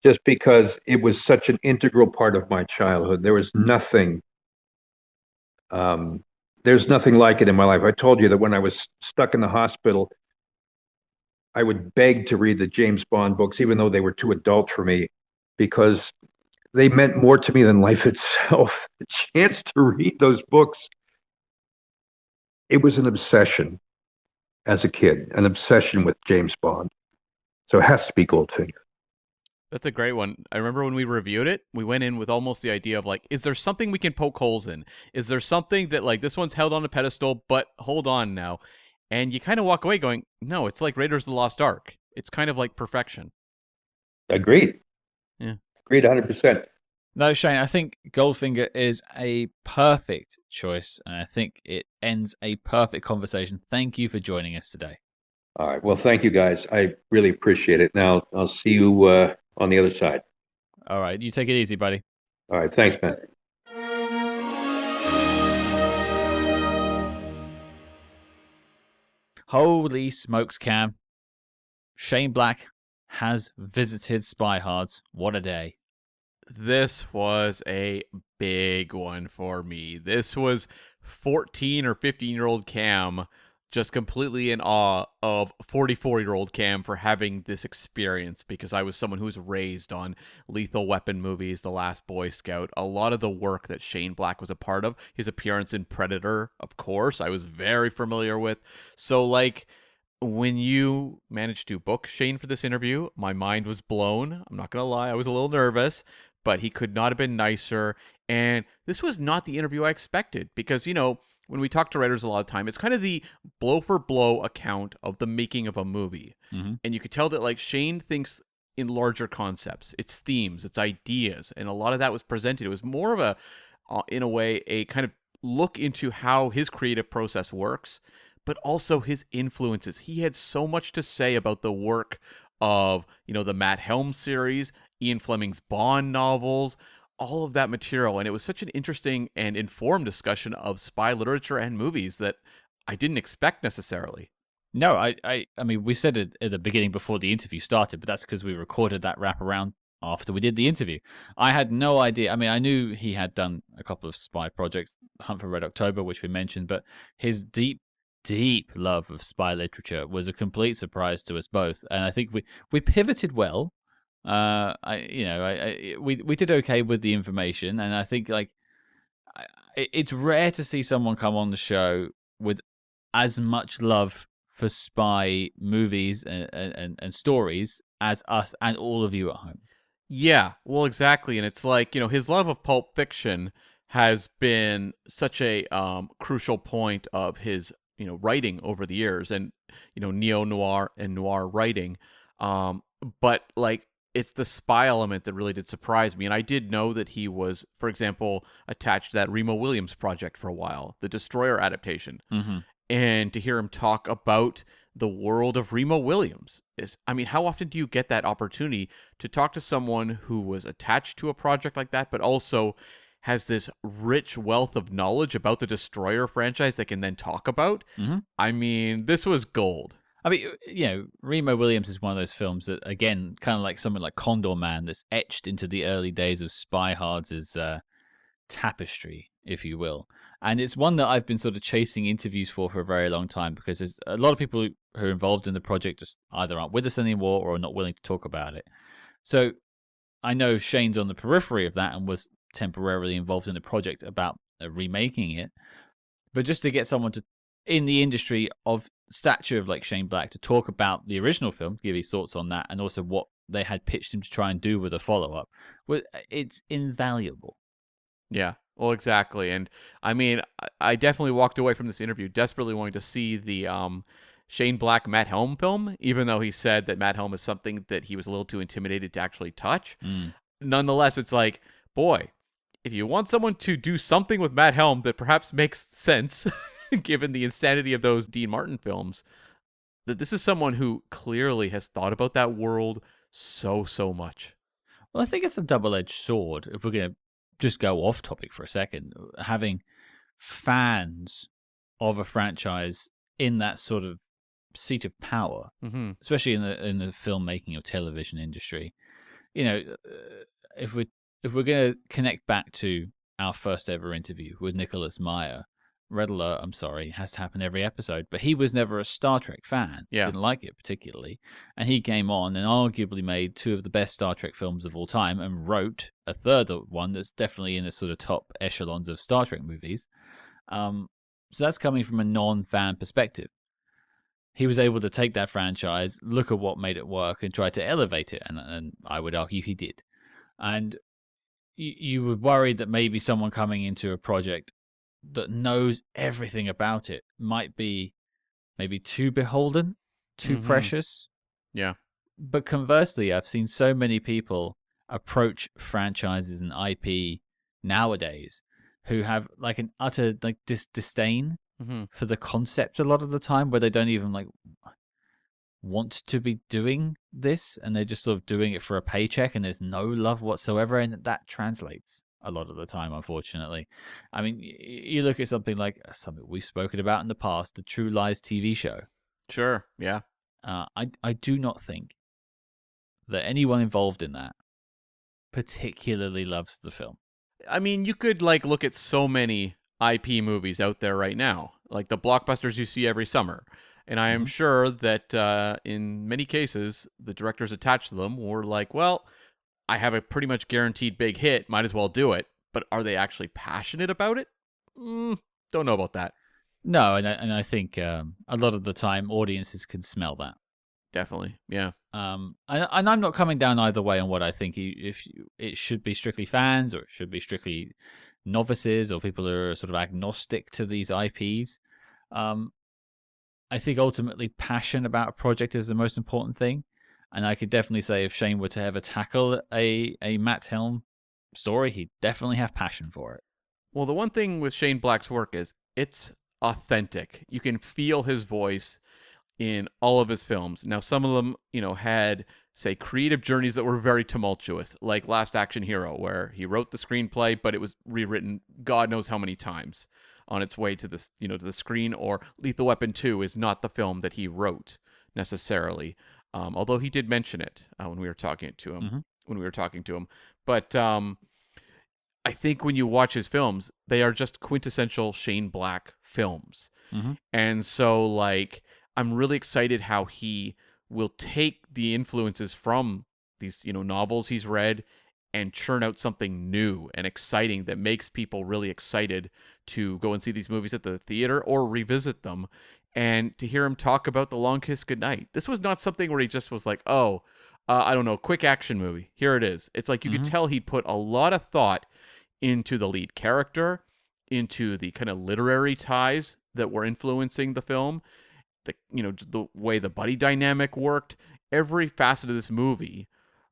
Just because it was such an integral part of my childhood. There's nothing like it in my life. I told you that when I was stuck in the hospital, I would beg to read the James Bond books, even though they were too adult for me, because they meant more to me than life itself. The chance to read those books, it was an obsession as a kid, an obsession with James Bond. So it has to be Goldfinger. That's a great one. I remember when we reviewed it, we went in with almost the idea of like, is there something we can poke holes in? Is there something that like this one's held on a pedestal, but hold on now? And you kind of walk away going, no, it's like Raiders of the Lost Ark. It's kind of like perfection. Agreed. Yeah. Agreed 100%. No, Shane, I think Goldfinger is a perfect choice, and I think it ends a perfect conversation. Thank you for joining us today. All right. Well, thank you, guys. I really appreciate it. Now, I'll see you on the other side. All right. You take it easy, buddy. All right. Thanks, man. Holy smokes, Cam. Shane Black has visited Spyhards. What a day. This was a big one for me. This was 14 or 15-year-old Cam just completely in awe of 44-year-old Cam for having this experience, because I was someone who was raised on Lethal Weapon movies, The Last Boy Scout, a lot of the work that Shane Black was a part of, his appearance in Predator, of course, I was very familiar with. So, like, when you managed to book Shane for this interview, my mind was blown. I'm not going to lie, I was a little nervous, but he could not have been nicer. And this was not the interview I expected, because, when we talk to writers a lot of time, it's kind of the blow-for-blow account of the making of a movie. Mm-hmm. And you could tell that, like, Shane thinks in larger concepts, its themes, its ideas, and a lot of that was presented. It was more of in a way, a kind of look into how his creative process works, but also his influences. He had so much to say about the work of, the Matt Helm series, Ian Fleming's Bond novels, all of that material. And it was such an interesting and informed discussion of spy literature and movies that I didn't expect necessarily. No, I mean, we said it at the beginning before the interview started, but that's because we recorded that wraparound after we did the interview. I had no idea. I mean, I knew he had done a couple of spy projects, Hunt for Red October, which we mentioned, but his deep love of spy literature was a complete surprise to us both. And I think we pivoted well. We did okay with the information, and I think it's rare to see someone come on the show with as much love for spy movies and stories as us and all of you at home. Yeah, well, exactly. And it's like, his love of Pulp Fiction has been such a crucial point of his, writing over the years and, neo-noir and noir writing. But, like, it's the spy element that really did surprise me. And I did know that he was, for example, attached to that Remo Williams project for a while, the Destroyer adaptation. Mm-hmm. And to hear him talk about the world of Remo Williams how often do you get that opportunity to talk to someone who was attached to a project like that, but also has this rich wealth of knowledge about the Destroyer franchise they can then talk about? Mm-hmm. This was gold. I mean, Remo Williams is one of those films that, again, kind of like something like Condor Man, that's etched into the early days of Spyhards' tapestry, if you will. And it's one that I've been sort of chasing interviews for a very long time, because there's a lot of people who are involved in the project just either aren't with us anymore or are not willing to talk about it. So I know Shane's on the periphery of that and was temporarily involved in the project about remaking it. But just to get someone in the industry of stature of like Shane Black to talk about the original film, give his thoughts on that, and also what they had pitched him to try and do with a follow-up, it's invaluable. Yeah, well, exactly. And I definitely walked away from this interview desperately wanting to see the Shane Black Matt Helm film, even though he said that Matt Helm is something that he was a little too intimidated to actually touch. Nonetheless, it's like, boy, if you want someone to do something with Matt Helm that perhaps makes sense, given the insanity of those Dean Martin films, that this is someone who clearly has thought about that world so much. Well, I think it's a double-edged sword, if we're going to just go off topic for a second. Having fans of a franchise in that sort of seat of power, especially in the filmmaking or television industry. If we're going to connect back to our first ever interview with Nicholas Meyer, Red Alert, I'm sorry, has to happen every episode, but he was never a Star Trek fan. Yeah. Didn't like it particularly. And he came on and arguably made two of the best Star Trek films of all time and wrote a third one that's definitely in the sort of top echelons of Star Trek movies. So that's coming from a non-fan perspective. He was able to take that franchise, look at what made it work, and try to elevate it. And I would argue he did. And you were worried that maybe someone coming into a project that knows everything about it might be maybe too beholden, too precious. Yeah. But conversely, I've seen so many people approach franchises and IP nowadays who have like an utter like disdain for the concept a lot of the time, where they don't even like want to be doing this, and they're just sort of doing it for a paycheck, and there's no love whatsoever, and that translates a lot of the time, unfortunately. I mean, you look at something like something we've spoken about in the past, the True Lies TV show. Sure, yeah. I do not think that anyone involved in that particularly loves the film. I mean, you could like look at so many IP movies out there right now, like the blockbusters you see every summer. And I am sure that in many cases, the directors attached to them were like, well, I have a pretty much guaranteed big hit, might as well do it. But are they actually passionate about it? Don't know about that. No, and I think a lot of the time audiences can smell that. Definitely, yeah. And I'm not coming down either way on what I think. If it should be strictly fans, or it should be strictly novices, or people who are sort of agnostic to these IPs. I think ultimately passion about a project is the most important thing. And I could definitely say if Shane were to ever tackle a Matt Helm story, he'd definitely have passion for it. Well, the one thing with Shane Black's work is it's authentic. You can feel his voice in all of his films. Now, some of them, had, say, creative journeys that were very tumultuous, like Last Action Hero, where he wrote the screenplay, but it was rewritten God knows how many times on its way to the, to the screen. Or Lethal Weapon 2 is not the film that he wrote necessarily, although he did mention it when we were talking to him. But I think when you watch his films, they are just quintessential Shane Black films. And so, like, I'm really excited how he will take the influences from these, novels he's read and churn out something new and exciting that makes people really excited to go and see these movies at the theater or revisit them. And to hear him talk about The Long Kiss Goodnight, this was not something where he just was like, oh, I don't know, quick action movie. Here it is. It's like you could tell he put a lot of thought into the lead character, into the kind of literary ties that were influencing the film, just the way the buddy dynamic worked. Every facet of this movie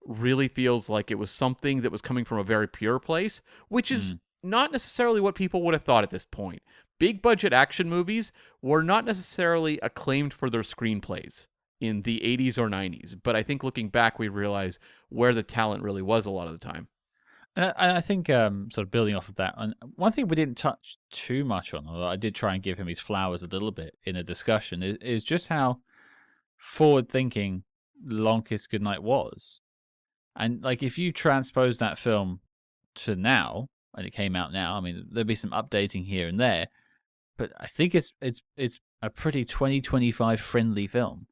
really feels like it was something that was coming from a very pure place, which is not necessarily what people would have thought at this point. Big budget action movies were not necessarily acclaimed for their screenplays in the 80s or 90s, but I think looking back, we realize where the talent really was a lot of the time. And I think, sort of building off of that, and one thing we didn't touch too much on, although I did try and give him his flowers a little bit in a discussion, is just how forward-thinking Long Kiss Goodnight was. And like, if you transpose that film to now, and it came out now, I mean, there'd be some updating here and there, but I think it's a pretty 2025 friendly film.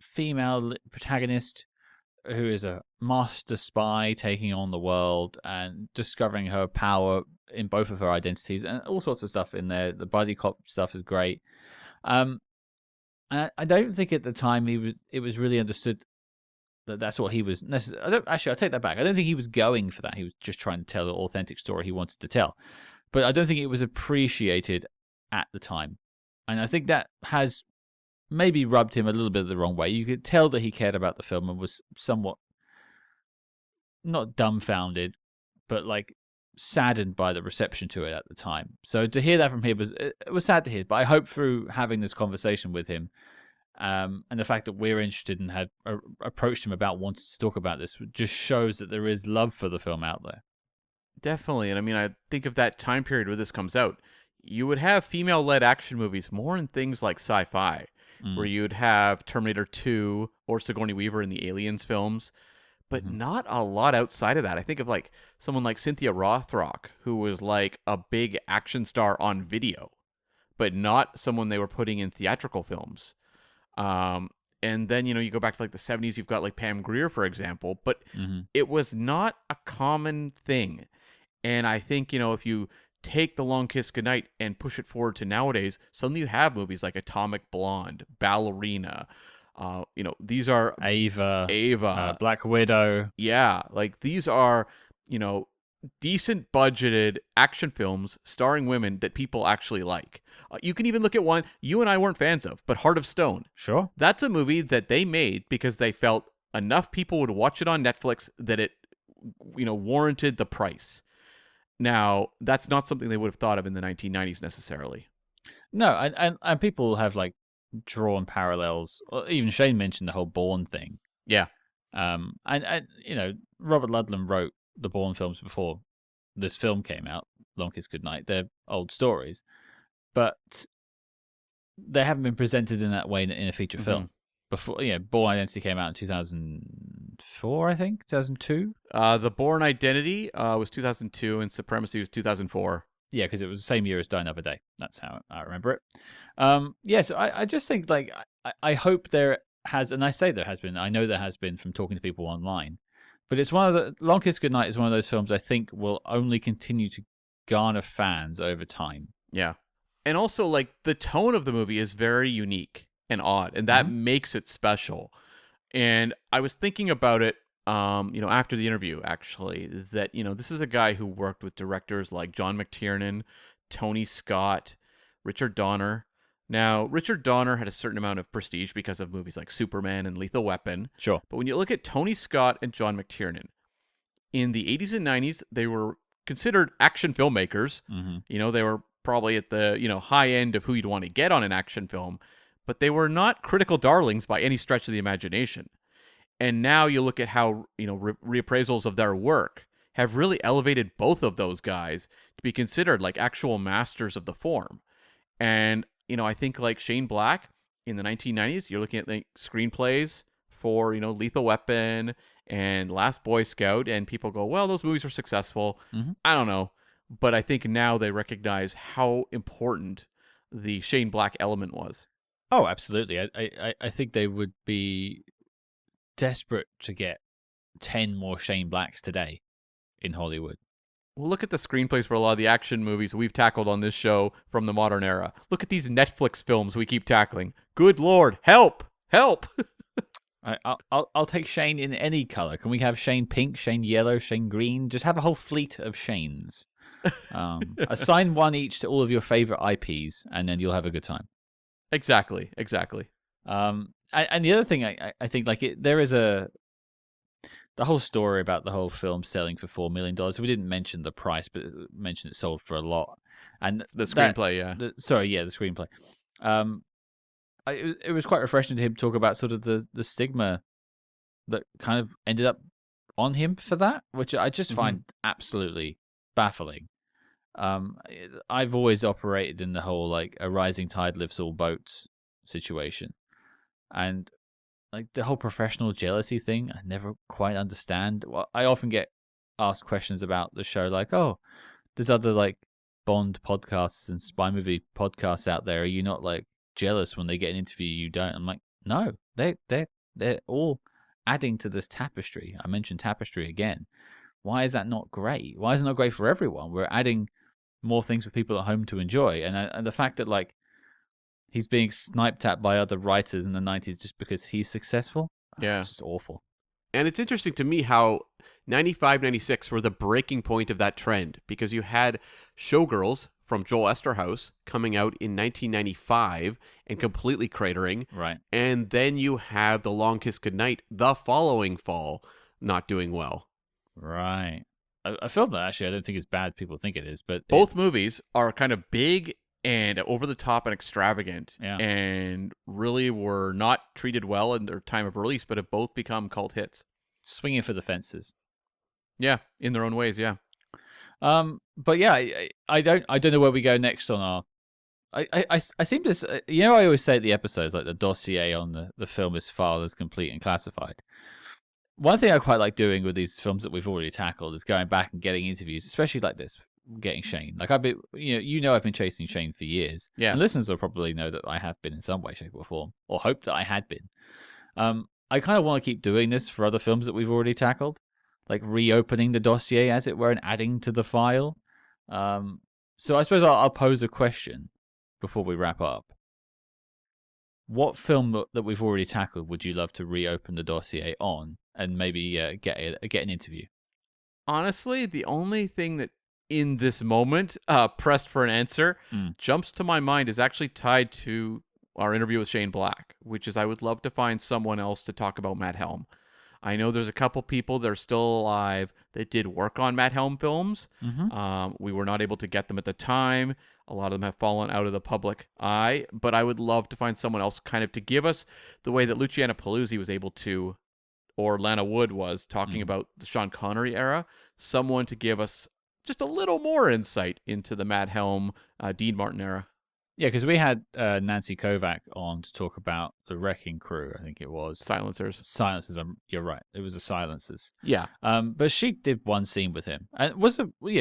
Female protagonist who is a master spy taking on the world and discovering her power in both of her identities, and all sorts of stuff in there. The buddy cop stuff is great. And I don't think at the time it was really understood that that's what he was necessarily. Actually, I take that back. I don't think he was going for that. He was just trying to tell the authentic story he wanted to tell. But I don't think it was appreciated at the time. And I think that has maybe rubbed him a little bit the wrong way. You could tell that he cared about the film and was somewhat, not dumbfounded, but like saddened by the reception to it at the time. So to hear that from him it was sad to hear. But I hope through having this conversation with him, and the fact that we're interested and had approached him about wanting to talk about this, just shows that there is love for the film out there. Definitely. And I mean, I think of that time period where this comes out. You would have female-led action movies more in things like sci-fi, where you'd have Terminator 2 or Sigourney Weaver in the Aliens films, but not a lot outside of that. I think of like someone like Cynthia Rothrock, who was like a big action star on video, but not someone they were putting in theatrical films. And then, you go back to like the 70s, you've got like Pam Grier, for example, but it was not a common thing. And I think, if you take The Long Kiss Goodnight and push it forward to nowadays, suddenly you have movies like Atomic Blonde, Ballerina. These are Ava, Black Widow. Yeah, like these are, decent budgeted action films starring women that people actually like. You can even look at one you and I weren't fans of, but Heart of Stone. Sure. That's a movie that they made because they felt enough people would watch it on Netflix that it, warranted the price. Now, that's not something they would have thought of in the 1990s necessarily. No, and people have like drawn parallels. Even Shane mentioned the whole Bourne thing. Yeah. And Robert Ludlum wrote the Bourne films before this film came out, Long Kiss Goodnight. They're old stories, but they haven't been presented in that way in a feature film. Before, Bourne Identity came out in 2004, I think, 2002. The Bourne Identity was 2002, and Supremacy was 2004. Yeah, because it was the same year as Die Another Day. That's how I remember it. So I just think, like, I hope there has, and I say there has been, I know there has been from talking to people online, but it's one of the, Long Kiss Goodnight is one of those films I think will only continue to garner fans over time. Yeah. And also, like, the tone of the movie is very unique and odd, and that makes it special. And I was thinking about it, after the interview, actually, that, this is a guy who worked with directors like John McTiernan, Tony Scott, Richard Donner. Now, Richard Donner had a certain amount of prestige because of movies like Superman and Lethal Weapon. Sure. But when you look at Tony Scott and John McTiernan, in the 80s and 90s, they were considered action filmmakers. They were probably at the, high end of who you'd want to get on an action film, but they were not critical darlings by any stretch of the imagination. And now you look at how, reappraisals of their work have really elevated both of those guys to be considered like actual masters of the form. And, I think like Shane Black in the 1990s, you're looking at like screenplays for, Lethal Weapon and Last Boy Scout, and people go, well, those movies are successful. I don't know. But I think now they recognize how important the Shane Black element was. Oh, absolutely. I think they would be desperate to get 10 more Shane Blacks today in Hollywood. Well, look at the screenplays for a lot of the action movies we've tackled on this show from the modern era. Look at these Netflix films we keep tackling. Good Lord, help! Help! I'll take Shane in any color. Can we have Shane pink, Shane yellow, Shane green? Just have a whole fleet of Shanes. Assign one each to all of your favorite IPs, and then you'll have a good time. Exactly. And the other thing I think there is the whole story about the whole film selling for $4 million. We didn't mention the price, but mentioned it sold for a lot. And The screenplay, the screenplay. It was quite refreshing to him to talk about sort of the stigma that kind of ended up on him for that, which I just find absolutely baffling. I've always operated in the whole like a rising tide lifts all boats situation, and like the whole professional jealousy thing, I never quite understand. Well, I often get asked questions about the show, like, "Oh, there's other like Bond podcasts and spy movie podcasts out there. Are you not like jealous when they get an interview you don't?" I'm like, no, they're all adding to this tapestry. I mentioned tapestry again. Why is that not great? Why is it not great for everyone? We're adding more things for people at home to enjoy, and the fact that like he's being sniped at by other writers in the 90s just because he's successful. Yeah. It's just awful. And it's interesting to me how 95, 96 were the breaking point of that trend, because you had Showgirls from Joel Esterhaus coming out in 1995 and completely cratering. Right. And then you have The Long Kiss Goodnight the following fall not doing well. Right. A film that actually I don't think is bad. People think it is, but Both movies are kind of big and over the top and extravagant, and really were not treated well in their time of release, but have both become cult hits. Swinging for the fences. Yeah, in their own ways, yeah. But yeah, I don't know where we go next on our. I seem to, I always say at the episodes like the dossier on the film is filed as complete and classified. One thing I quite like doing with these films that we've already tackled is going back and getting interviews, especially like this, getting Shane. Like I've been, I've been chasing Shane for years. Yeah. And listeners will probably know that I have been in some way, shape, or form, or hope that I had been. I kind of want to keep doing this for other films that we've already tackled, like reopening the dossier, as it were, and adding to the file. So I suppose I'll pose a question before we wrap up. What film that we've already tackled would you love to reopen the dossier on and maybe get an interview? Honestly, the only thing that in this moment, pressed for an answer, jumps to my mind is actually tied to our interview with Shane Black, which is I would love to find someone else to talk about Matt Helm. I know there's a couple people that are still alive that did work on Matt Helm films. We were not able to get them at the time. A lot of them have fallen out of the public eye, but I would love to find someone else kind of to give us the way that Luciana Paluzzi was able to, or Lana Wood was, talking about the Sean Connery era. Someone to give us just a little more insight into the Matt Helm, Dean Martin era. Yeah, because we had Nancy Kovac on to talk about the Wrecking Crew, I think it was. Silencers. You're right. It was the Silencers. Yeah. But she did one scene with him, and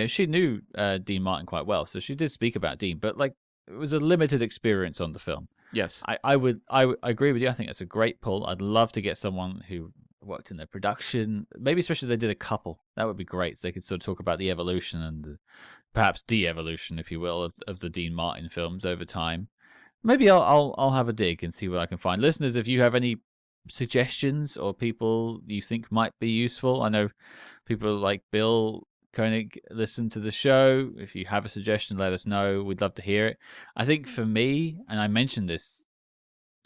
she knew Dean Martin quite well, so she did speak about Dean. But like, it was a limited experience on the film. Yes. I agree with you. I think that's a great pull. I'd love to get someone who worked in their production, maybe especially if they did a couple. That would be great. So they could sort of talk about the evolution and perhaps de-evolution, if you will, of the Dean Martin films over time. Maybe I'll have a dig and see what I can find. Listeners, if you have any suggestions or people you think might be useful, I know people like Bill Koenig listen to the show. If you have a suggestion, let us know. We'd love to hear it. I think for me, and I mentioned this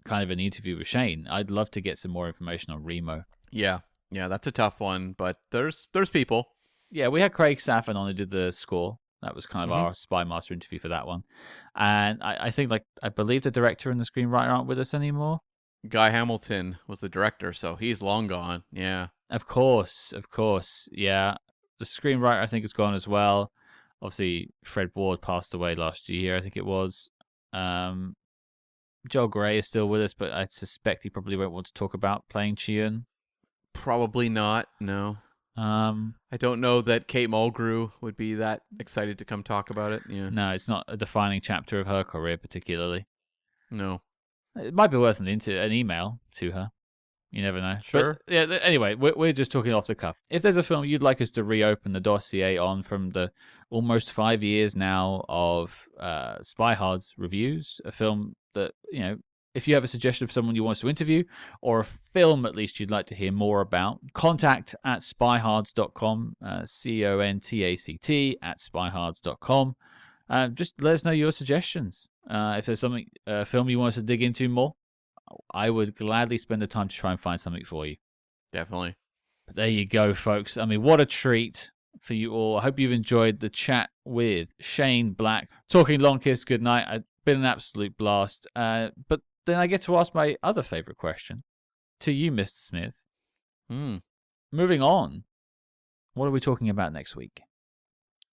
kind of in the interview with Shane, I'd love to get some more information on Remo. Yeah, that's a tough one, but there's people. Yeah, we had Craig Saffin on who did the score. That was kind of our SpyMaster interview for that one. And I think, I believe the director and the screenwriter aren't with us anymore. Guy Hamilton was the director, so he's long gone. Yeah. Of course. Yeah. The screenwriter, I think, is gone as well. Obviously, Fred Ward passed away last year, I think it was. Joel Grey is still with us, but I suspect he probably won't want to talk about playing Chiun. Probably not, no. I don't know that Kate Mulgrew would be that excited to come talk about it. Yeah. No, it's not a defining chapter of her career particularly. No. It might be worth an email to her. You never know. Sure. But, yeah. Anyway, we're just talking off the cuff. If there's a film you'd like us to reopen the dossier on from the almost 5 years now of Spyhards reviews, a film that, if you have a suggestion of someone you want us to interview, or a film at least you'd like to hear more about, contact at spyhards.com, contact@spyhards.com. Just let us know your suggestions. If there's a film you want us to dig into more, I would gladly spend the time to try and find something for you. Definitely. But there you go, folks. I mean, what a treat for you all. I hope you've enjoyed the chat with Shane Black, talking Long Kiss Goodnight. It's been an absolute blast. But then I get to ask my other favorite question to you, Mr. Smith. Moving on, what are we talking about next week?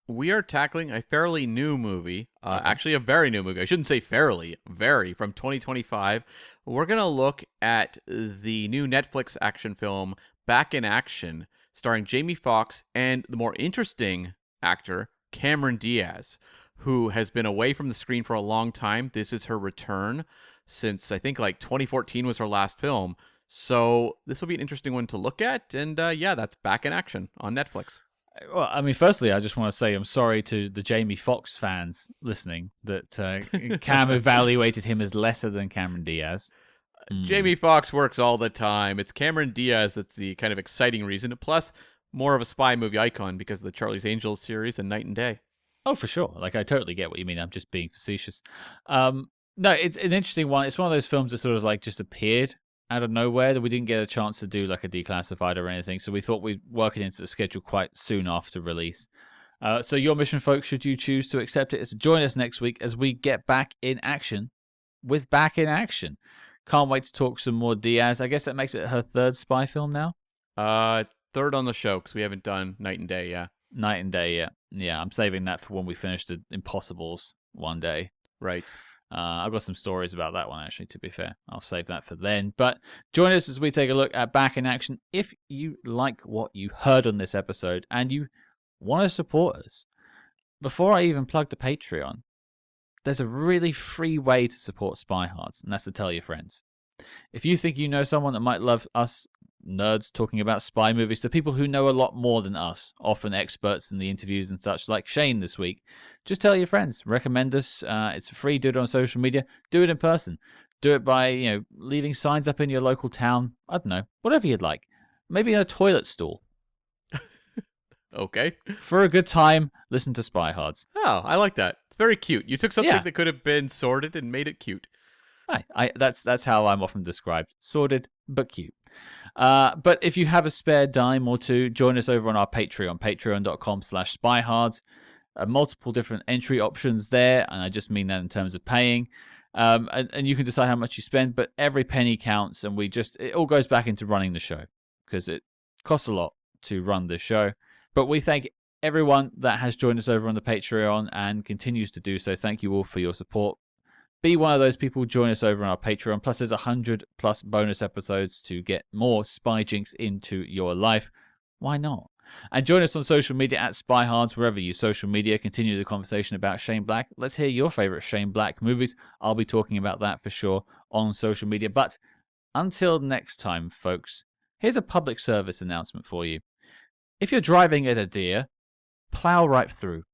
We are tackling a fairly new movie, actually a very new movie. I shouldn't say fairly, very, from 2025. We're going to look at the new Netflix action film, Back in Action, starring Jamie Foxx and the more interesting actor, Cameron Diaz, who has been away from the screen for a long time. This is her return since, I think, 2014 was her last film. So this will be an interesting one to look at. And that's Back in Action on Netflix. Well, I mean, firstly, I just want to say I'm sorry to the Jamie Foxx fans listening that Cam evaluated him as lesser than Cameron Diaz. Jamie Foxx works all the time. It's Cameron Diaz that's the kind of exciting reason. Plus, more of a spy movie icon because of the Charlie's Angels series and Night and Day. Oh, for sure. I totally get what you mean. I'm just being facetious. No, it's an interesting one. It's one of those films that sort of just appeared out of nowhere, that we didn't get a chance to do a declassified or anything. So we thought we'd work it into the schedule quite soon after release. So your mission, folks, should you choose to accept it, is to join us next week as we get back in action with Back in Action. Can't wait to talk some more Diaz. I guess that makes it her third spy film now? Third on the show, because we haven't done Night and Day, yeah. Night and Day, yeah. Yeah, I'm saving that for when we finish the Impossibles one day. Right. I've got some stories about that one, actually, to be fair. I'll save that for then. But join us as we take a look at Back in Action. If you like what you heard on this episode and you want to support us, before I even plug the Patreon, there's a really free way to support Spyhards, and that's to tell your friends. If you think you know someone that might love us nerds talking about spy movies to people who know a lot more than us, often experts in the interviews and such, like Shane this week, just tell your friends, recommend us. It's free. Do it on social media. Do it in person. Do it by leaving signs up in your local town. I don't know, whatever you'd like. Maybe a toilet stall. Okay. For a good time, listen to Spyhards. Oh, I like that. It's very cute. You took something that could have been sordid and made it cute. That's how I'm often described. Sordid, but cute. But if you have a spare dime or two, join us over on our Patreon, patreon.com/spyhards. Multiple different entry options there, and I just mean that in terms of paying. And you can decide how much you spend, but every penny counts, and it all goes back into running the show, because it costs a lot to run this show. But we thank everyone that has joined us over on the Patreon and continues to do so. Thank you all for your support. Be one of those people. Join us over on our Patreon. Plus, there's 100+ bonus episodes to get more spy jinx into your life. Why not? And join us on social media at Spyhards, wherever you social media. Continue the conversation about Shane Black. Let's hear your favorite Shane Black movies. I'll be talking about that for sure on social media. But until next time, folks, here's a public service announcement for you. If you're driving at a deer, plow right through.